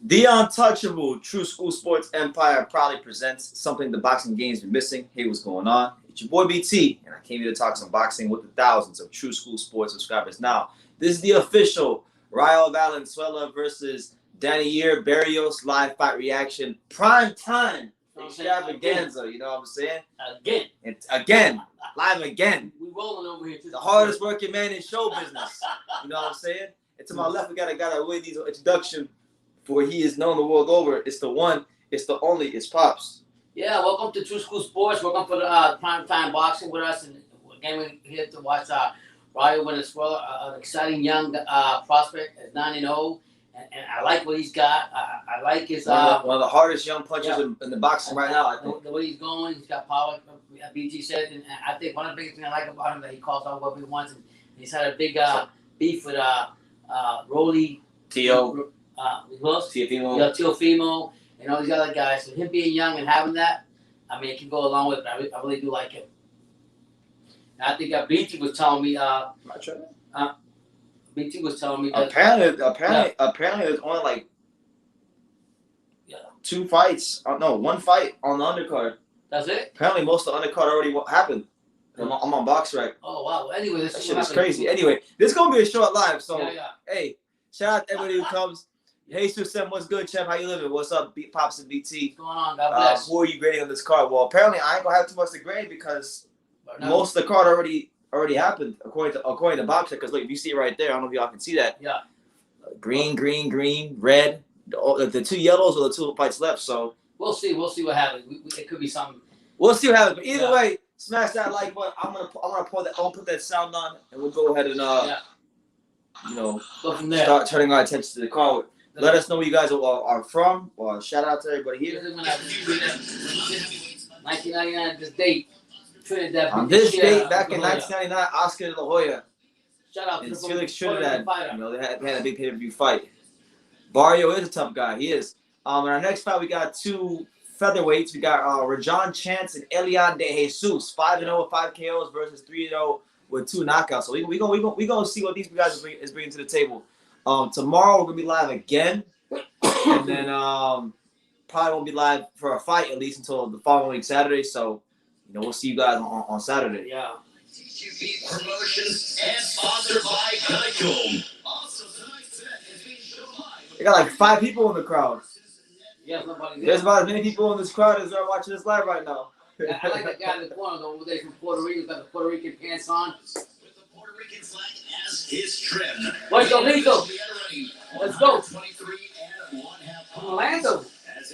The Untouchable True School Sports Empire proudly presents something the boxing game's been missing. Hey, what's going on? It's your boy BT, and I came here to talk some boxing with the thousands of True School Sports subscribers. Now, this is the official Rayo Valenzuela versus Deiner Berrios live fight reaction. Primetime Extravaganza, you know what I'm saying? Again. Again. Live again. We rolling over here. The hardest working man in show business. You know what I'm saying? And to my left, we got a way these introduction. For he is known the world over. It's the one, it's the only, it's Pops. Yeah, welcome to True School Sports. Welcome for the Primetime Boxing with us. And again, we're here to watch Rayo Valenzuela, an exciting young prospect at 9-0. And I like what he's got. I like his... one of the hardest young punchers in the boxing right now, I think. The way he's going, he's got power, BG said. And I think one of the biggest things I like about him that he calls out whatever he wants. And he's had a big beef with Rolly. Tio. Teofimo, and all these other guys. So him being young and having that, I mean, it can go along with it. I really do like him. And I think BT was telling me. BT was telling me that apparently there's only like two fights. No, one fight on the undercard. That's it. Apparently, most of the undercard already happened. I'm on BoxRec. Oh wow! Well, anyway, this shit is crazy. Anyway, this is gonna be a short live. So hey, shout out to everybody who comes. Hey, Sam, what's good, champ? How you living? What's up, Pops and BT? What's going on? God bless. Who are you grading on this card? Well, apparently I ain't gonna have too much to grade because most of the card already happened according to BoxRec. Because look, if you see it right there, I don't know if y'all can see that. Yeah. Green, red. The two yellows are the two fights left. So we'll see. We'll see what happens. It could be something. We'll see what happens. But either way, smash that like button. I'm gonna put that sound on, and we'll go ahead and go from there. Start turning our attention to the card. Let us know where you guys are from. Or shout out to everybody here. 1999, this date. Trinidad. On this date, back in 1999, Oscar de la Hoya. Shout out to Felix Trinidad. You know, they had a big pay-per-view fight. Barrio is a tough guy. He is. In our next fight, we got two featherweights. We got Rajon Chance and Elian De Jesus. 5-0 with 5 KOs versus 3-0 with 2 knockouts. So we gonna see what these guys is bringing to the table. Tomorrow we're gonna be live again, and then probably won't be live for a fight at least until the following Saturday. So we'll see you guys on Saturday. Yeah. TQB Promotions and sponsored by Geico. Also tonight's set is being shown live. They got like 5 people in the crowd. Yeah, nobody there. There's about as many people in this crowd as are watching this live right now. Yeah, I like that guy in the corner over there from Puerto Rico. He's got the Puerto Rican pants on. With the Puerto Rican flag as his trim. Let's go, Lito. Let's go. 23 and 1/2 pounds.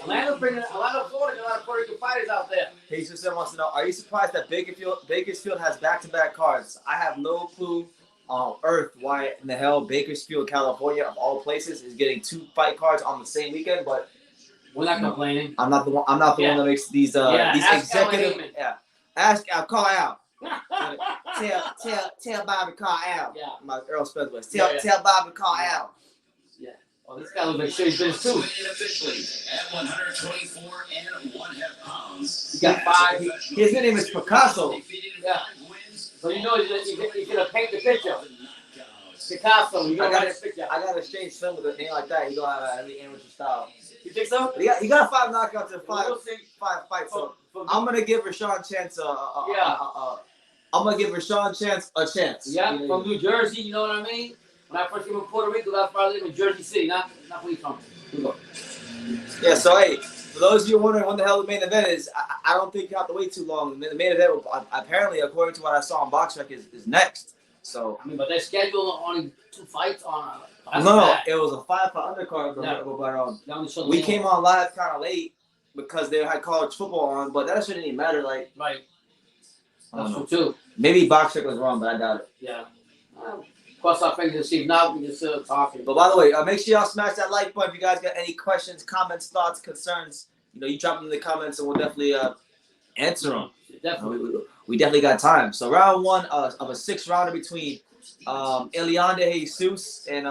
Orlando bringing a lot of Florida, a lot of Puerto Rican fighters out there. Hey, Susan wants to know, are you surprised that Bakersfield has back-to-back cards? I have no clue on earth why in the hell Bakersfield, California, of all places, is getting 2 fight cards on the same weekend, but we're not complaining. I'm not the one that makes these executive. I'll call out. Tell Bobby call out. Yeah. My Earl Spence. Tell Bobby call out. Yeah. Oh, this guy looks like Shea Benz too. Officially at 124 and 1/2 pounds. He got 5. His name is Picasso. Yeah. So you know he's gonna paint the picture. Picasso, you know that picture. I got a Shea Benz with a name like that. He don't have any amateur style. You think so? He got 5 knockouts in 5 fights. So I'm gonna give Rajon Chance I'm gonna give Rajon Chance a chance. Yeah, from New Jersey, you know what I mean? When I first came to Puerto Rico, that's where I live in Jersey City, not where you from. Yeah, so hey, for those of you wondering when the hell the main event is, I don't think you have to wait too long. The main event, apparently, according to what I saw on BoxRec, is next. So I mean, but they scheduled only 2 fights on. No, it was a 5-fight undercard. But we came on live kind of late because they had college football on, but that shouldn't even matter. Like, right. That's true too. Maybe BoxRec was wrong, but I doubt it. Yeah. Cross our fingers to see. Now we can still talking. But by the way, make sure y'all smash that like button. If you guys got any questions, comments, thoughts, concerns, you drop them in the comments, and we'll definitely answer them. Definitely. We definitely got time. So round 1 of a 6-rounder between Elian De Jesus and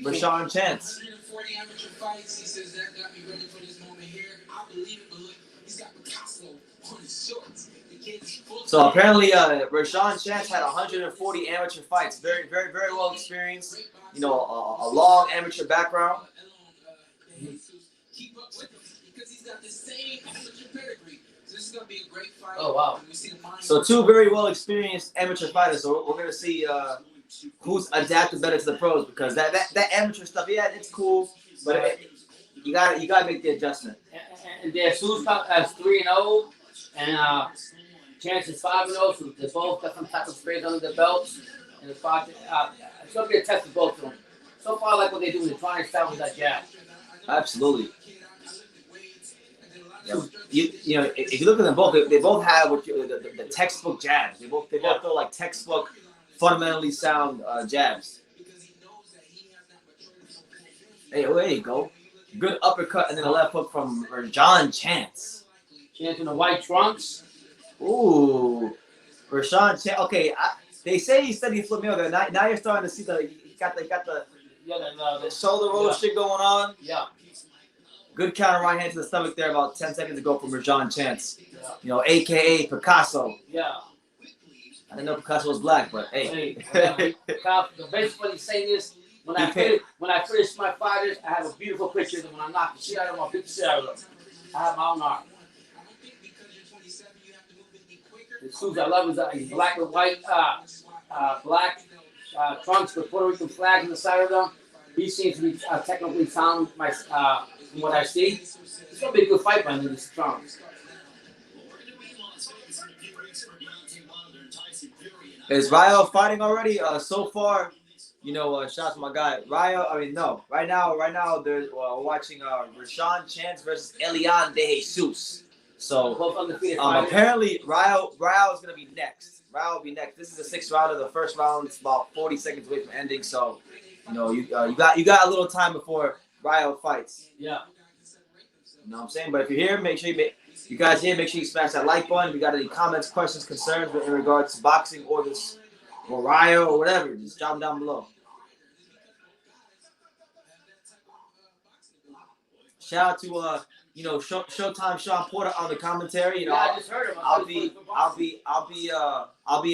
Rajon Chance. 140 amateur fights. He says that got me ready for this moment here. I believe it, but look, he's got Picasso on his shorts. So apparently, Rajon Chance had 140 amateur fights. Very, very, very well experienced. A long amateur background. keep up with him because he's got the same amateur pedigree. So this is gonna be a great fight. Oh, wow. We see the mind. So two very well experienced amateur fighters. So we're gonna see who's adapted better to the pros because that amateur stuff, yeah, it's cool, but you gotta make the adjustment. And their Sue's has 3-0, and Chance is 5-0. So they both got some type of sprays under their belts, and it's gonna be a test for both of them. So far, I like what they do. They're trying to establish that jab. Absolutely. Yeah. You know, if you look at them both, they both have the textbook jabs. They both throw like textbook, fundamentally sound jabs. Hey, oh, there you go. Good uppercut and then a left hook from Rajon Chance. Chance in the white trunks. Ooh, Rajon Chance. Okay, they say he said he flipped me over. Now you're starting to see he got the shoulder roll shit going on. Yeah. Good counter right hand to the stomach there about 10 seconds ago from Rajon Chance. Yeah. You know, a.k.a. Picasso. Yeah. I didn't know Picasso was black, but hey. The best what he's saying is, when I finish my fighters, I have a beautiful picture of them. When I knock the shit out of them, I'll beat the shit out of them. I have my own art. The shoes I love is black and white, black trunks with Puerto Rican flags on the side of them. He seems to be technically sound, from what I see. It's going to be a good fight by these trunks. Is Rayo fighting already? So far, you know, shout out to my guy Rayo. I mean, no. Right now, they're watching Rajon Chance versus Elian De Jesus. So apparently, Rayo is gonna be next. Rayo will be next. This is the 6th round of the first round. It's about 40 seconds away from ending. So, you know, you got a little time before Rayo fights. Yeah. You know what I'm saying? But if you're here, make sure you guys here, make sure you smash that like button. If you got any comments, questions, concerns in regards to boxing or this or Rayo or whatever, just drop them down below. Shout out to Showtime Sean Porter on the commentary. You know, I just heard him. I'll be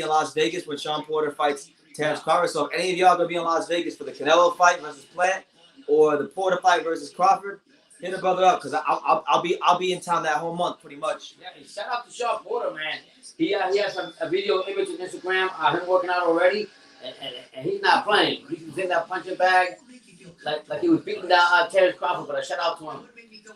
in Las Vegas when Sean Porter fights Terrence Crawford. So if any of y'all gonna be in Las Vegas for the Canelo fight versus Plant or the Porter fight versus Crawford, hit a brother up because I'll be in town that whole month pretty much. Yeah, shout out to Sean Porter, man. He has a video image on Instagram. Him working out already, and he's not playing. He was in that punching bag like he was beating down Terrence Crawford. But I shout out to him.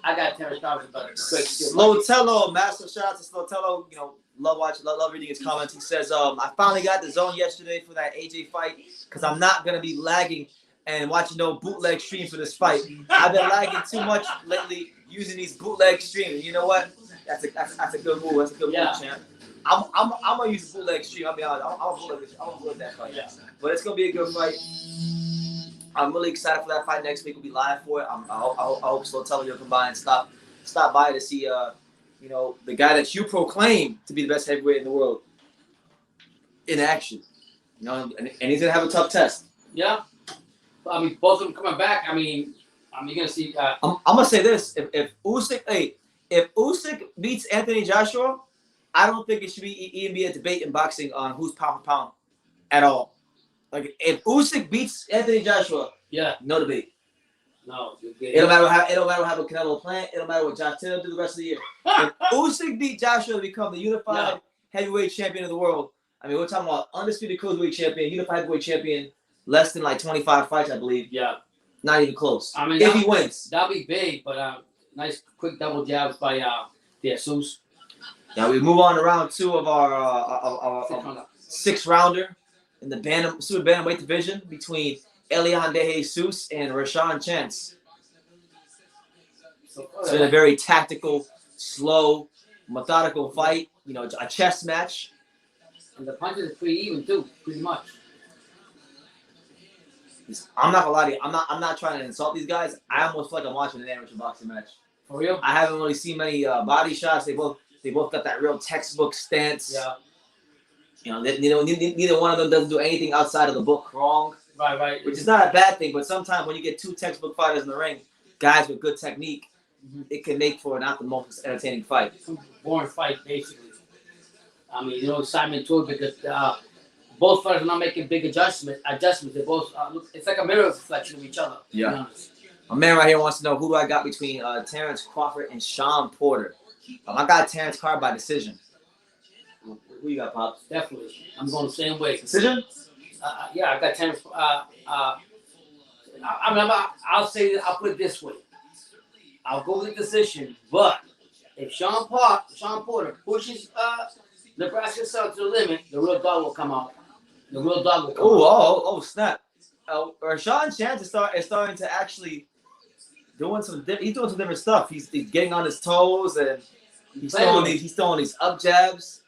I got Terrence Crawford, but Slotello, massive shout out to Slotello. You know, love reading his comments. He says, I finally got the zone yesterday for that AJ fight because I'm not gonna be lagging and watching no bootleg streams for this fight. I've been lagging too much lately using these bootleg streams. You know what? That's a good move. That's a good move, champ. I'm gonna use the bootleg stream. I'll be honest. I'm gonna bootleg that fight. Yeah. But it's gonna be a good fight. I'm really excited for that fight next week. We'll be live for it. I hope Slotello will come by and stop by to see you know, the guy that you proclaim to be the best heavyweight in the world in action. You know, and he's gonna have a tough test. Yeah. I mean, both of them coming back. I mean, you're gonna see. I'm gonna say this: if Usyk beats Anthony Joshua, I don't think it should even be a debate in boxing on who's pound for pound at all. Like if Usyk beats Anthony Joshua, no debate. No, it don't matter what happen with Canelo Plant. It don't matter what Josh Taylor do the rest of the year. If Usyk beat Joshua to become the unified heavyweight champion of the world, I mean, we're talking about undisputed cruiserweight champion, unified heavyweight champion, less than like 25 fights, I believe. Yeah, not even close. I mean, if he wins, that'll be big. But nice quick double jabs by Jesus. Now we move on to round 2 of our 6th rounder in the super bantamweight division between Elian De Jesus and Rajon Chance. It's been a very tactical, slow, methodical fight. You know, a chess match. And the punches are pretty even too, pretty much. I'm not gonna lie to you. I'm not trying to insult these guys. I almost feel like I'm watching an amateur boxing match. For real? I haven't really seen many body shots. They both got that real textbook stance. Yeah. You know, neither one of them doesn't do anything outside of the book wrong. Right. Which is not a bad thing, but sometimes when you get 2 textbook fighters in the ring, guys with good technique, it can make for not the most entertaining fight. It's a boring fight, basically. I mean, you know, excitement to it because both fighters are not making big adjustments. They both it's like a mirror reflection of each other. Yeah. A man right here wants to know who do I got between Terrence Crawford and Sean Porter. I got Terrence Crawford by decision. Who you got, Pops? Definitely. I'm going the same way. Decision? Yeah, I got Terrence. I'll say that. I'll put it this way. I'll go with the decision, but if Sean Porter pushes Nebraska South to the limit, the real dog will come out. The real dog will come out. Oh, snap. Rashawn Chance is starting to actually doing some different stuff. He's getting on his toes and he's throwing these up jabs.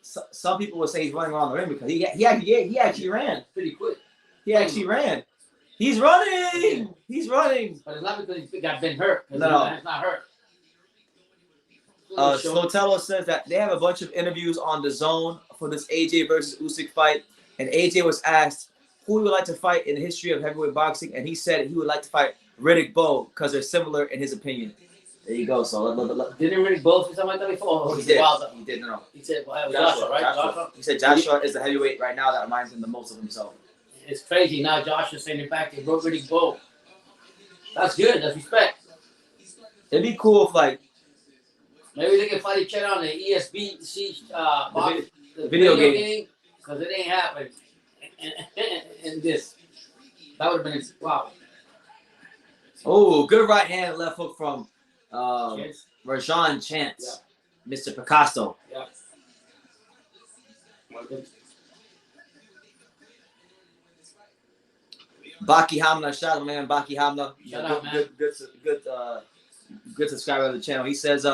Some people would say he's running around the ring because he actually ran Pretty quick. He actually ran. He's running. He's running. But it's not because he got been hurt. No, it's not hurt. Slotello says that they have a bunch of interviews on the Zone for this AJ versus Usyk fight, and AJ was asked who he would like to fight in the history of heavyweight boxing, and he said he would like to fight Riddick Bowe because they're similar in his opinion. There you go. So didn't Riddick Bowe say something like that before? He did. He did. No. He said Joshua, right? Joshua. He said Joshua is the heavyweight right now that reminds him the most of himself. It's crazy now. Joshua's saying it back to Riddick Bowe. That's good. That's respect. It'd be cool if maybe they can fight each other on the ESBC the video game because it ain't happening. And this that would have been wow. Oh, good right hand, left hook from Rashawn Chance, yeah. Mr. Picasso. Yeah. Baki Hamna, shout out, man. Baki Hamna, shout out, man. Good subscriber of the channel. He says,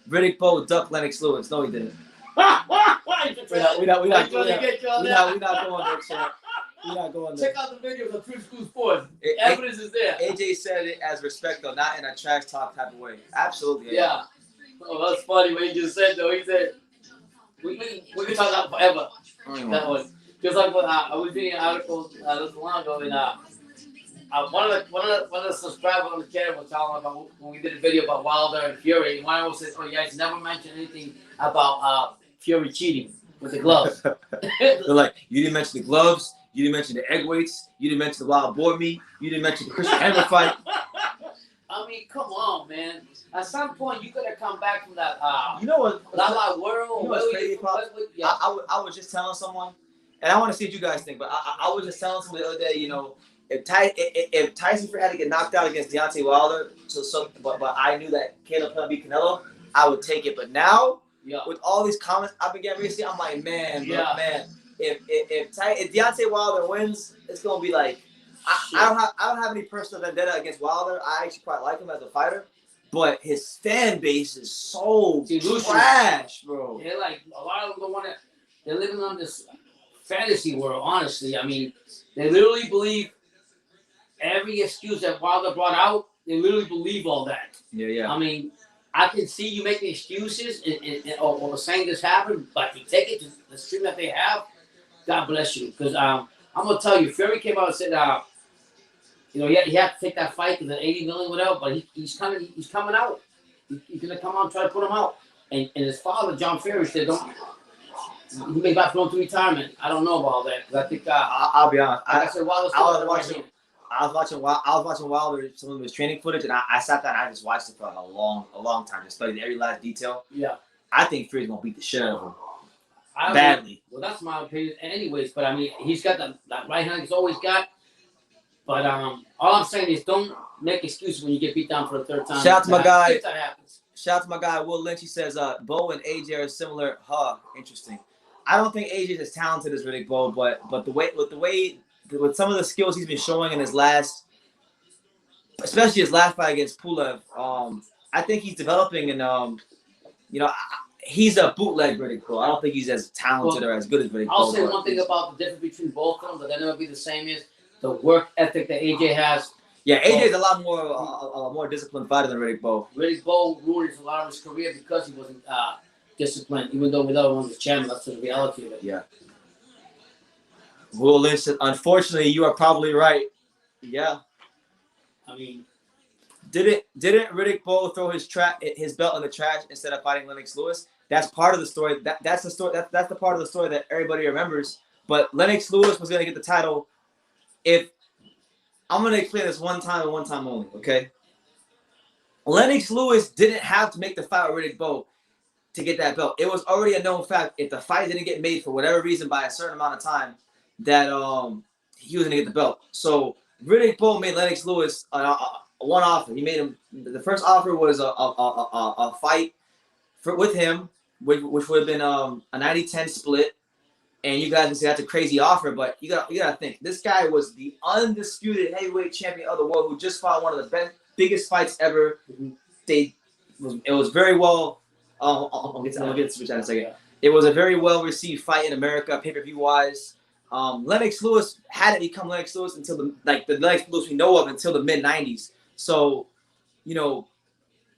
Riddick Bowe ducked Lennox Lewis. No, he didn't. We're not going there. We're not going there. Check out the videos of True School Sports. Evidence is there. AJ said it as respect, though, not in a trash talk type of way. Absolutely. Yeah. Oh, that's funny what he just said, though. He said, we can talk about forever. That one. Just like what I was reading an article this long ago, and one of the subscribers on the channel was talking about when we did a video about Wilder and Fury. And one of them said, "Oh, you guys never mentioned anything about Fury cheating with the gloves." They're like, you didn't mention the gloves, you didn't mention the egg weights, you didn't mention the wild boar meat, you didn't mention the Christian Hammer fight. I mean, come on, man. At some point, you gotta come back from that. You know what? La world. You know what's crazy, I was just telling someone, and I want to see what you guys think, but I was just telling someone the other day, you know, if Tyson Fury had to get knocked out against Deontay Wilder, but I knew that Caleb Plant beat Canelo, I would take it. But now, with all these comments I've been getting recently, I'm like, man, if Deontay Wilder wins, it's gonna be like, I don't have any personal vendetta against Wilder. I actually quite like him as a fighter, but his fan base is so trash, bro. They're like, a lot of them don't want to. They're living on this fantasy world. Honestly, I mean, they literally believe every excuse that Wilder brought out. They literally believe all that. Yeah. I mean, I can see you making excuses or saying this happened, but if you take it to the stream that they have, God bless you. Because I'm gonna tell you, Fury came out and said, you know, he had to take that fight because at 80 million, whatever. But he's coming out. He's gonna come out and try to put him out. And his father, John Fury, said, he may about to go into retirement. I don't know about all that because I think I'll be honest. I said, I was watching Wilder, some of his training footage, and I sat down and I just watched it for like a long time, just studied every last detail. Yeah. I think Fury's gonna beat the shit out of him. Badly. Well, that's my opinion anyways, but I mean, he's got that right hand he's always got. But all I'm saying is don't make excuses when you get beat down for the third time. Shout out to my guy. If that happens. Shout out to my guy, Will Lynch. He says, Bowe and AJ are similar. Interesting. I don't think AJ is as talented as Riddick Bowe, but with some of the skills he's been showing in his last, especially his last fight against Pulev, I think he's developing, and he's a bootleg Riddick Bowe. I don't think he's as talented or as good as Riddick Bowe. I'll say one thing about the difference between both of them, but they'll never be the same, is the work ethic that AJ has. Yeah, AJ is a lot more disciplined fighter than Riddick Bowe. Riddick Bowe ruined a lot of his career because he wasn't disciplined, even though without one was champion. That's the reality of it. Yeah. Will Lynch said, unfortunately, you are probably right. Yeah. I mean, didn't Riddick Bowe throw his belt in the trash instead of fighting Lennox Lewis? That's part of the story. That's the story. That's the part of the story that everybody remembers. But Lennox Lewis was going to get the title if I'm gonna explain this one time and one time only. Okay. Lennox Lewis didn't have to make the fight with Riddick Bowe to get that belt. It was already a known fact. If the fight didn't get made for whatever reason by a certain amount of time, that he was gonna get the belt. So Riddick Bowe made Lennox Lewis one offer. He made him. The first offer was a fight with him, which would have been a 90-10 split. And you guys can say that's a crazy offer, but you gotta think this guy was the undisputed heavyweight champion of the world who just fought one of the biggest fights ever. It was very well. I'll get to switch that in a second. It was a very well received fight in America, pay-per-view wise. Lennox Lewis hadn't become Lennox Lewis until the Lennox Lewis we know of until the mid '90s. So,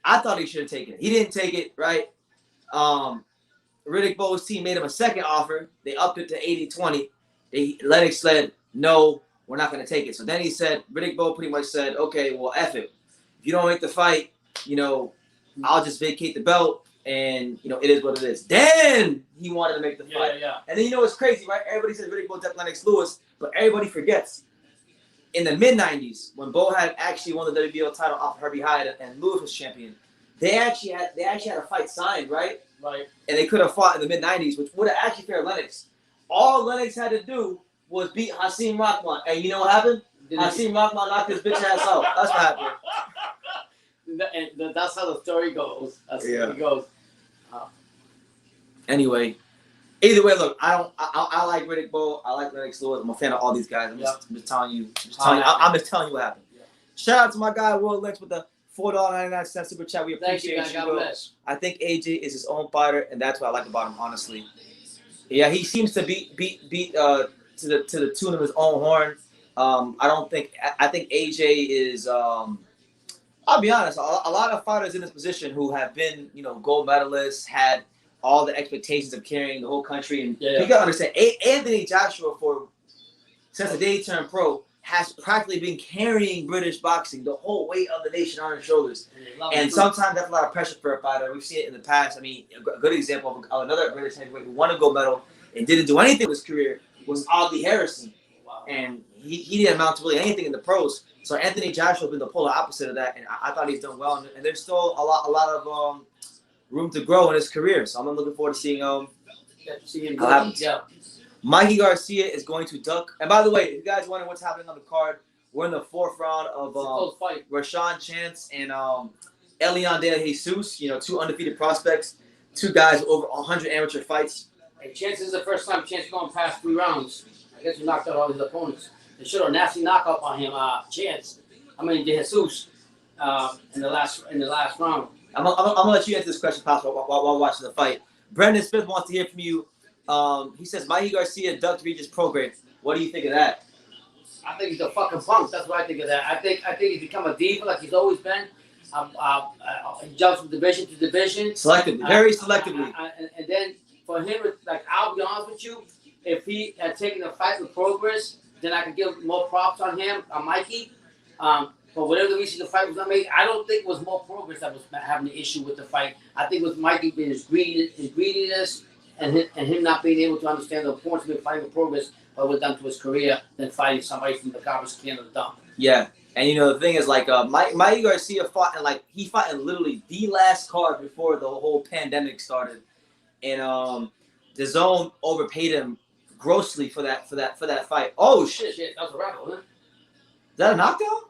I thought he should have taken it. He didn't take it, right? Riddick Bowe's team made him a second offer. They upped it to 80-20. Lennox said, no, we're not going to take it. So then Riddick Bowe pretty much said, okay, well, F it. If you don't make the fight, I'll just vacate the belt, and, it is what it is. Then he wanted to make the fight. Yeah. And then, it's crazy, right? Everybody says Riddick Bowe took Lennox Lewis, but everybody forgets. In the mid-'90s, when Bowe had actually won the WBO title off Herbie Hyde and Lewis was champion, they actually had a fight signed, right? Right. And they could have fought in the mid-'90s, which would have actually favored Lennox. All Lennox had to do was beat Hasim Rahman. And you know what happened? Hasim Rahman knocked his bitch ass out. That's what happened. And that's how the story goes. That's how it goes. Anyway, either way, look, I like Riddick Bowe. I like Lennox Lewis. I'm a fan of all these guys. I'm just telling you. I'm just telling you what happened. Yeah. Shout out to my guy Will Lynch with the $4.99 super chat. We appreciate Thank you, God bless. I think AJ is his own fighter, and that's what I like about him, honestly. Yeah, he seems to beat to the tune of his own horn. I think AJ is. I'll be honest. A lot of fighters in this position who have been, gold medalists, had all the expectations of carrying the whole country, and you gotta understand, Anthony Joshua, since the day he turned pro, has practically been carrying British boxing, the whole weight of the nation on his shoulders. And sometimes that's a lot of pressure for a fighter. We've seen it in the past. I mean, a good example of another British heavyweight who won a gold medal and didn't do anything with his career was Audley Harrison. Wow. And he didn't amount to really anything in the pros. So Anthony Joshua has been the polar opposite of that, and I thought he's done well. And there's still a lot of room to grow in his career. So I'm looking forward to seeing him. Yeah. Mikey Garcia is going to duck. And by the way, if you guys wondering what's happening on the card, we're in the fourth round of Rashawn Chance and Elian De Jesus, two undefeated prospects, two guys with over 100 amateur fights. And Chance is the first time Chance going past 3 rounds. I guess he knocked out all his opponents. They showed a nasty knockout on him, Chance. De Jesus in the last round. I'm gonna let you answer this question, Pastor, while watching the fight. Brendan Smith wants to hear from you. He says Mikey Garcia ducked Regis Prograis. What do you think of that? I think he's a fucking punk. That's what I think of that. I think he's become a diva like he's always been. He jumps from division to division. Selectively, very selectively. And then for him, I'll be honest with you, if he had taken a fight with Progress, then I could give more props on him, on Mikey. For whatever the reason the fight was not made, I don't think it was more Progress that was having the issue with the fight. I think it was Mikey being his greediness and him not being able to understand the importance of fighting with Progress, what was done to his career, than fighting somebody from the garbage can of the dump. Yeah. And the thing is, Mikey Garcia fought in literally the last card before the whole pandemic started, and the zone overpaid him grossly for that fight. Oh shit! That was a wrap, wasn't it? Is that a knockdown?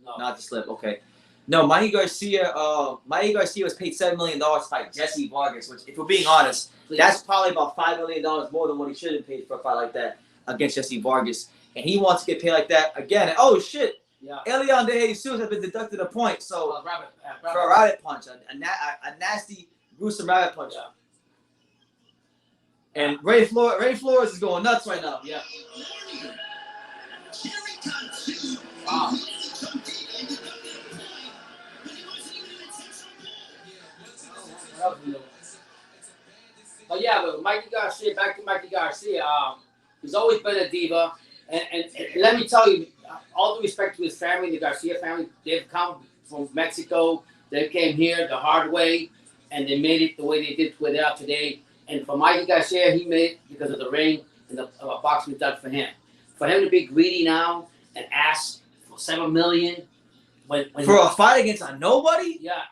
No, not the slip. Okay. No, Mikey Garcia was paid $7 million to fight Jesse Vargas, which, if we're being honest, that's probably about $5 million more than what he should have paid for a fight like that against Jesse Vargas, and he wants to get paid like that again. And, oh shit! Yeah. Elian De Jesus has been deducted a point, so for a rabbit punch, a nasty, gruesome rabbit punch. Yeah. And Ray Flores is going nuts right now. Yeah. Wow. But Mikey Garcia, back to Mikey Garcia. He's always been a diva, and let me tell you, all due respect to his family, the Garcia family, they've come from Mexico. They came here the hard way, and they made it the way they did to where they are today. And for Mikey Garcia, he made it because of the ring and the boxing was done for him. For him to be greedy now and ask for $7 million. When For a fight against a nobody? Yeah,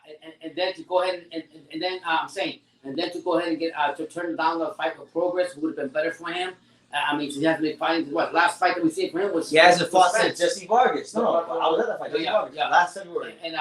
and then to go ahead and then I'm saying, and then to go ahead and get to turn down the fight for Progress would have been better for him. I mean, he hasn't been fighting. What last fight that we see for him was He hasn't fought Spence. since Jesse Vargas. No, I was at that fight. Jesse Vargas. Last February. And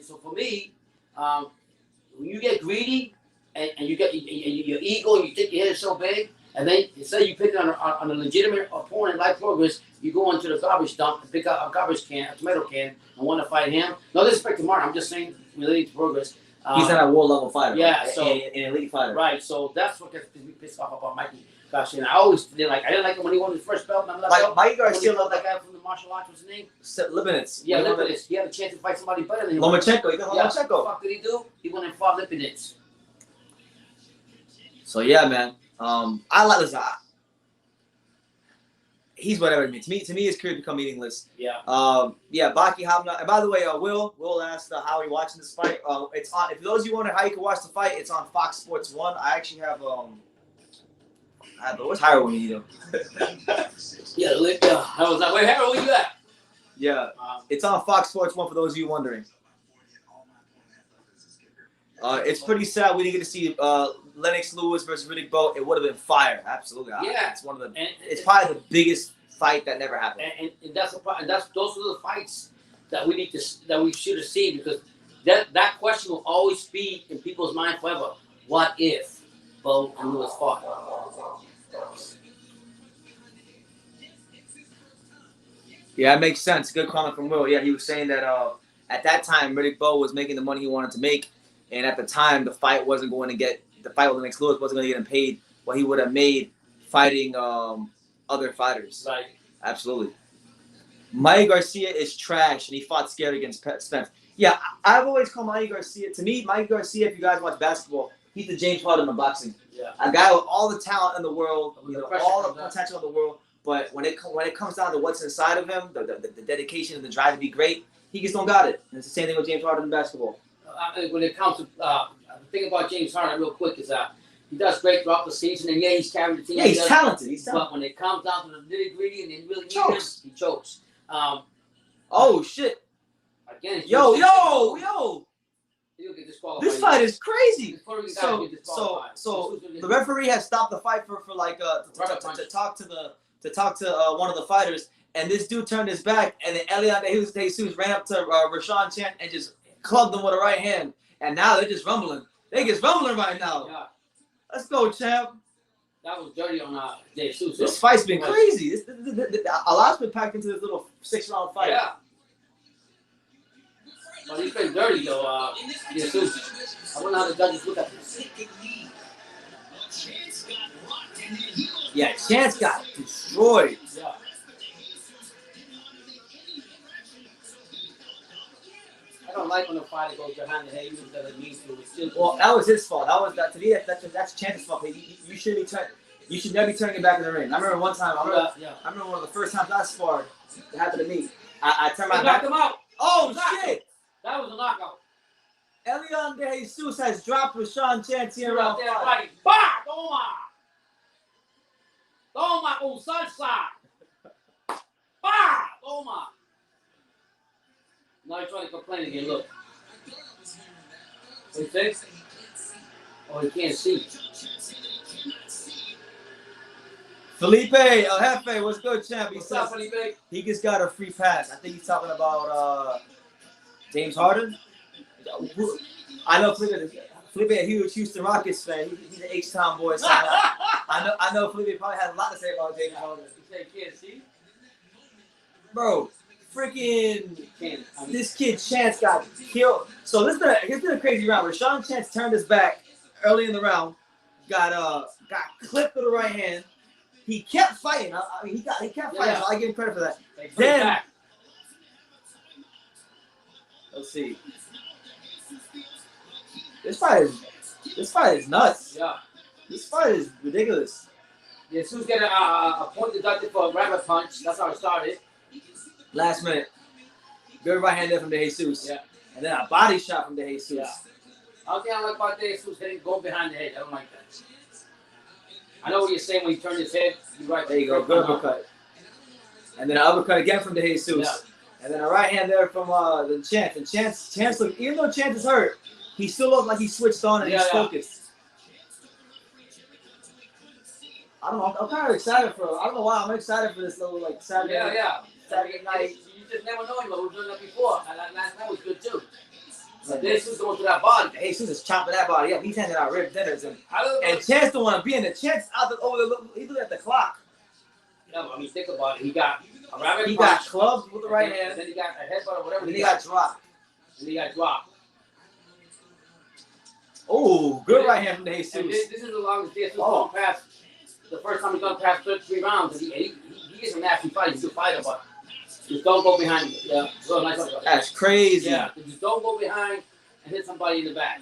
so for me, when you get greedy and you get your ego, and you think your head is so big, and then instead you pick it on a legitimate opponent like Progress, you go into the garbage dump and pick up a garbage can, a tomato can, and want to fight him. No disrespect to Martin, I'm just saying relating to Progress. He's not a world level fighter. Yeah, so an elite fighter. Right, so that's what gets me pissed off about Mikey. Gosh, and I didn't like him when he won his first belt. Remember that belt? Mikey Garcia loved that guy from the martial arts. What's his name? Lipinets. Yeah, Lipinets. He had a chance to fight somebody better than him. Lomachenko. He got Yeah, Lomachenko. what the fuck did he do? He went and fought Lipinets. So yeah, man. I like this. He's whatever to me. To me, his career become meaningless. Yeah. Baki Hamna. And by the way, Will asked how are you watching this fight? It's on. If those of you wondering how you can watch the fight, it's on Fox Sports 1. I actually have what's higher when you know? Yeah, I was like, where Harold, where you at? Yeah, it's on Fox Sports 1 for those of you wondering. It's pretty sad we didn't get to see Lennox Lewis versus Riddick Bowe. It would have been fire, absolutely. Yeah, it's one of the. It's probably the biggest fight that never happened. And those are the fights that we should have seen, because that question will always be in people's mind forever. What if Bowe and Lewis fought? Yeah, it makes sense. Good comment from Will. Yeah, he was saying that at that time Riddick Bowe was making the money he wanted to make, and at the time the fight with Lennox Lewis wasn't going to get him paid what he would have made fighting other fighters. Right. Absolutely. Mikey Garcia is trash, and he fought scared against Spence. Yeah, I've always called Mikey Garcia. To me, Mikey Garcia, if you guys watch basketball, he's the James Harden of boxing. Yeah. A guy with all the talent in the world, all the potential in the world. But when it comes down to what's inside of him, the dedication and the drive to be great, he just don't got it. And it's the same thing with James Harden in basketball. When it comes to the thing about James Harden, real quick, is he does great throughout the season, and he's carried the team. Yeah, he's talented. But when it comes down to the nitty gritty and then really need him, he chokes. Oh shit! Again, yo! He'll get disqualified. This fight is crazy. So the referee has stopped the fight for like to talk to one of the fighters, and this dude turned his back, and then Elian Jesus ran up to Rashawn Chant and just clubbed him with a right hand, and now they're just rumbling. They just rumbling right now. Yeah. Let's go, champ. That was dirty on Jesus. This fight's been crazy. A lot's been packed into this little 6-round fight. Yeah. But he's been dirty though. Jesus. I wonder how the judges look at this. Yeah, Chance got destroyed. Yeah. I don't like when a fighter goes behind the head, even though it means to. Well, that was his fault. To me, that's Chance's fault. You should never be turning it back in the ring. I remember one time. I remember one of the first times I sparred. It happened to me. I turned my back. Knocked him out. Oh shit! That was a knockout. Elian De Jesus has dropped Rashawn Chance here around there. Right. Bah! Toma con salsa. Bah! Toma. Now he's trying to complain again. Look. What he says? Oh, he can't see. Felipe El Jefe, what's good, champ? What's up, Felipe? He just got a free pass. I think he's talking about James Harden. I know Felipe a huge Houston Rockets fan. He's an H-Town boy. So I know Felipe probably has a lot to say about James Harden. He said he can't see. Bro, freaking this kid Chance got killed. So here's been a crazy round. Rashawn Chance turned his back early in the round, got clipped with the right hand. He kept fighting. I mean, he kept fighting. So I give him credit for that. Then let's see. This fight is nuts. Yeah. This fight is ridiculous. Yeah, Sue's getting a point deducted for a rabbit punch. That's how it started. Last minute. Good right hand there from De Jesus. Yeah. And then a body shot from De Jesus. Yeah. I don't think I like about De Jesus going behind the head. I don't like that. I know what you're saying when you turn his head. You're right. There you go. Good uppercut. And then an uppercut again from De Jesus. Yeah. And then a right hand there from the Chance. And Chance look, even though Chance is hurt, he still looks like he switched on and he's focused. I don't know. I'm kind of excited for. I don't know why I'm excited for this little like Saturday. Saturday night. You just never know anymore. We've done that before. And last night was good too. So this is going to that body. Jesus is chopping that body up. He's handing out rib dinners and Chance don't want to be in it. Chance out he looked at the clock. Yeah, I mean, think about it. He got a rabbit He punch, got clubbed with the right hand. And then he got a headbutt or whatever. And then he got dropped. And he got dropped. Oh, good right hand from the Jesus. And this is the longest Jesus gone past. The first time he's gone past 3 rounds. He is a nasty fighter. He's a good fighter, but just don't go behind him. Yeah, so nice. That's crazy. Yeah, just don't go behind and hit somebody in the back.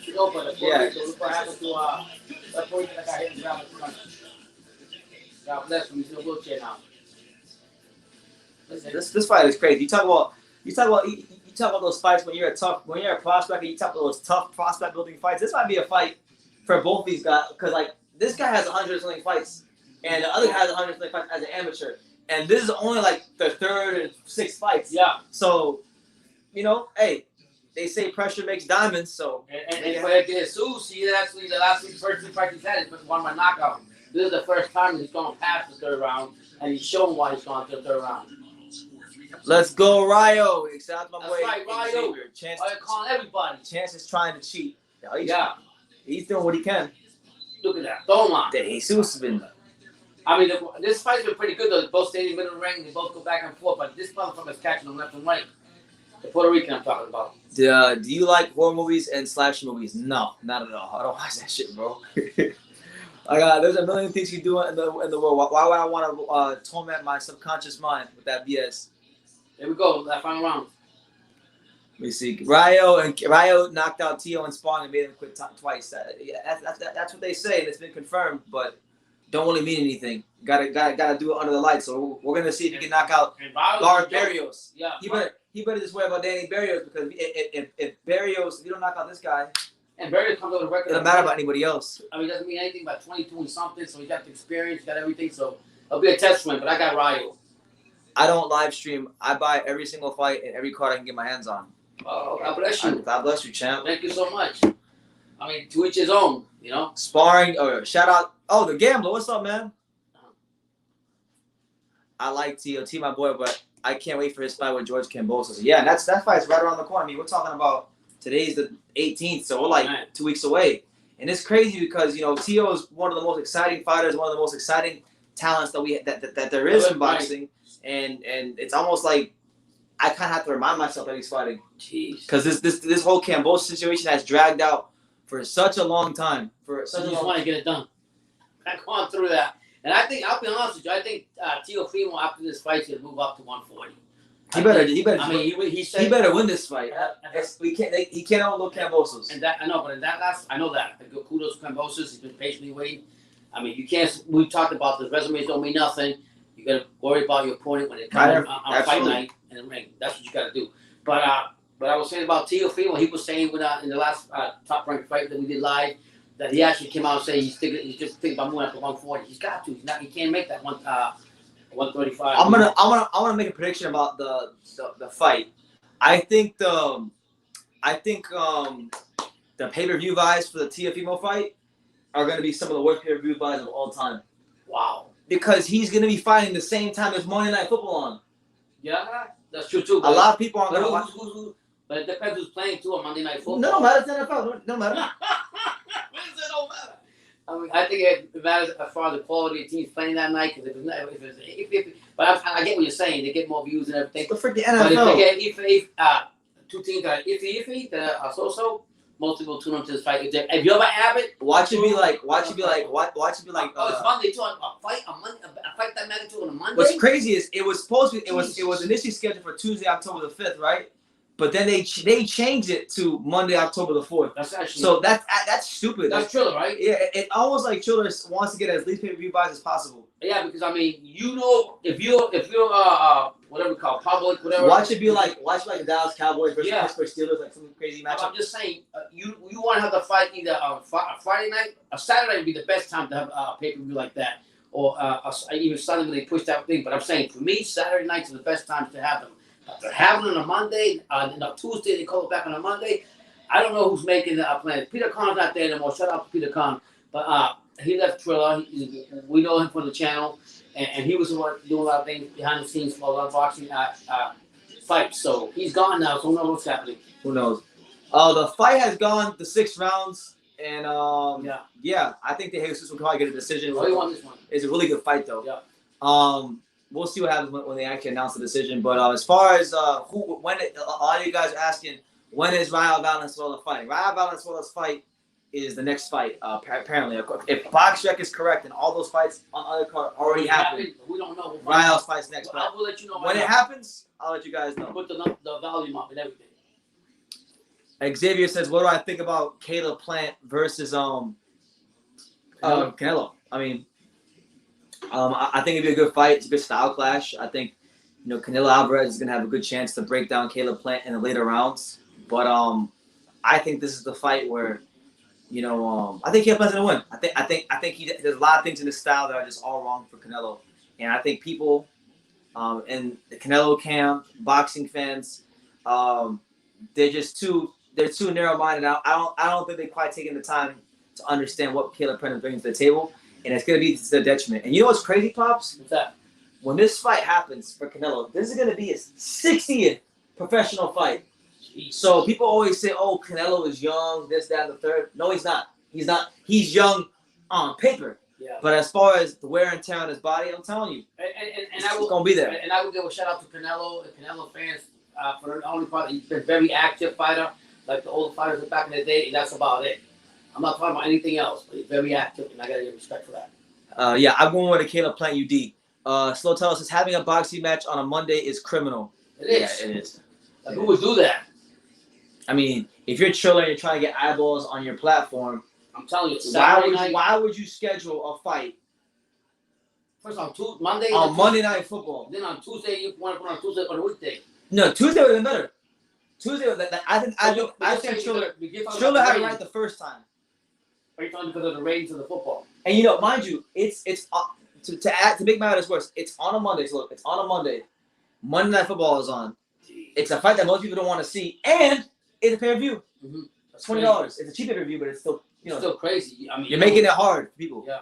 You know, but look what happened to that boy that got hit in the ground with the punch. God bless him. He's in a wheelchair now. This fight is crazy. You talk about those fights when you're a prospect and you talk about those tough prospect building fights. This might be a fight for both these guys because like this guy has 100 something fights and the other guy has 100 something fights as an amateur, and this is only like their 3rd and 6th fights. Yeah. So, hey, they say pressure makes diamonds. So and for Jesus, he actually the last first 2 fights he's had is one by knockout. This is the first time he's gone past the 3rd round, and he's shown why he's gone to the 3rd round. Let's go, Rayo. Except my boy. Right, Rayo. Chance. You're calling everybody. Chance is trying to cheat. He's doing what he can. Look at that. Toma. The Jesus has been. I mean, this fight's been pretty good, though. They both stay in the middle of the ring. They both go back and forth. But this motherfucker's catching them left and right. The Puerto Rican I'm talking about. Do you like horror movies and slash movies? No, not at all. I don't watch that shit, bro. There's a million things you do in the world. Why would I want to torment my subconscious mind with that BS? There we go. That final round. Let me see. Rayo knocked out Tio and Spawn and made him quit twice. That's what they say, and it's been confirmed. But don't really mean anything. Gotta do it under the lights. So we're gonna see if he can knock out Barrios. Yeah. He better just worry about Deiner Berrio because if Barrios, if you don't knock out this guy, and Barrios comes over the record. It doesn't matter about anybody else. I mean, it doesn't mean anything about 22 and something. So he got the experience, got everything. So it'll be a test for him. But I got Rayo. I don't live stream. I buy every single fight and every card I can get my hands on. Oh, God bless you. God bless you, champ. Thank you so much. I mean, to each his own, Sparring. Shout out. Oh, the Gambler. What's up, man? I like T, my boy, but I can't wait for his fight with George Kambosos. Yeah, and that fight's right around the corner. I mean, we're talking about today's the 18th, so we're like 2 weeks away. And it's crazy because, Tio is one of the most exciting fighters, one of the most exciting talents that there is in boxing. And it's almost like I kind of have to remind myself that he's fighting. Jeez. Because this whole Kambosos situation has dragged out for such a long time. I just want to get it done. I've gone through that. And I think, I'll be honest with you, I think Teofimo after this fight should move up to 140. He better win this fight. He can't outlook Kambosos. And that I know, but in that I know that. I give kudos to Kambosos. He's been patiently waiting. I mean, you can't. We talked about this. Resumes don't mean nothing. You got to worry about your opponent when it comes on fight night in the ring. That's what you got to do. But I was saying about Teofimo, he was saying in the last top ranked fight that we did live that he actually came out and said he's just thinking about moving up to 140. He's got to. He can't make that 135. I'm gonna make a prediction about the fight. I think the pay-per-view buys for the Teofimo fight are gonna be some of the worst pay-per-view buys of all time. Wow. Because he's gonna be fighting the same time as Monday Night Football on. Yeah, that's true too. A lot of people aren't gonna watch. But it depends who's playing too on Monday Night Football. No matter, it's NFL. No matter. What does it all matter? I mean, I think it matters as far as the quality of teams playing that night. Because but I get what you're saying. They get more views and everything. But for the NFL, but if they get two teams that are iffy, that are so, most people tune into this fight. If you're by Abbott, watch it be like. Oh, it's Monday too. A fight that magnitude on a Monday. What's crazy is it was supposed to be. It was initially scheduled for Tuesday, October the 5th, right? But then they changed it to Monday, October the 4th. That's actually so that's stupid. That's Triller, right? Yeah, it almost like Triller wants to get as least pay-per-view buys as possible. Yeah, because I mean, if you're whatever we call public, whatever. Watch it like the Dallas Cowboys versus Pittsburgh Steelers, like some crazy matchup. I'm just saying, you want to have the fight either on Friday night or Saturday would be the best time to have a pay-per-view like that, or even Sunday when they push that thing. But I'm saying for me, Saturday nights are the best times to have them. If they're having it on a Monday, Tuesday they call it back on a Monday. I don't know who's making the plan. Peter Khan's not there anymore. Shout out to Peter Khan. But he left Triller. We know him from the channel, and he was the one doing a lot of things behind the scenes for a lot of boxing fights. So he's gone now. So who knows what's happening? Who knows? The fight has gone the 6 rounds, and yeah, I think the Jesus will probably get a decision. Oh, he won this one. It's a really good fight though. Yeah. We'll see what happens when they actually announce the decision. But as far as a lot of you guys are asking, when is Rayo Valenzuela fighting? Rayo Valenzuela's fight is the next fight. Apparently, if BoxRec is correct, and all those fights on other card already happened, we don't know. Rayo's fight's next. I will let you know when it happens. I'll let you guys know. Put the volume up and everything. Xavier says, "What do I think about Caleb Plant versus Canelo?" I mean, I think it'd be a good fight. It's a good style clash. I think Canelo Alvarez is gonna have a good chance to break down Caleb Plant in the later rounds. But I think this is the fight where I think Caleb Plant's gonna win. I think there's a lot of things in his style that are just all wrong for Canelo, and I think people in the Canelo camp, boxing fans, they're too narrow-minded. I don't think they're quite taking the time to understand what Caleb Plant brings to the table, and it's gonna be to their detriment. And you know what's crazy, Pops? What's that? When this fight happens for Canelo, this is gonna be his 60th professional fight. So people always say, "Oh, Canelo is young, this, that, and the third." No, he's not. He's not. He's young on paper. Yeah. But as far as the wear and tear on his body, I'm telling you, and it's gonna be there. And I will give a shout out to Canelo, the Canelo fans, for the only part. He's been a very active fighter, like the old fighters back in the day, and that's about it. I'm not talking about anything else, but he's very active, and I gotta give respect for that. Yeah, I'm going with a Caleb Plant UD. Slow Tell says having a boxing match on a Monday is criminal. It is. Yeah, it is. Like, who would do that? I mean, if you're chilling and you're trying to get eyeballs on your platform, I'm telling you, why would you schedule a fight first on Monday? On Monday Night Football. Then on Tuesday, you want to put on Tuesday or the weekday? No, Tuesday would have been better. Tuesday, I think Triller had it right the first time. Are you talking because of the ratings of the football? And mind you, it's to make matters worse, it's on a Monday. So look, it's on a Monday. Monday Night Football is on. It's a fight that most people don't want to see, and it's a pay-per-view. Mm-hmm. $20. It's a cheap pay-per-view, but it's still still crazy. I mean, you're making it hard for people. Yeah.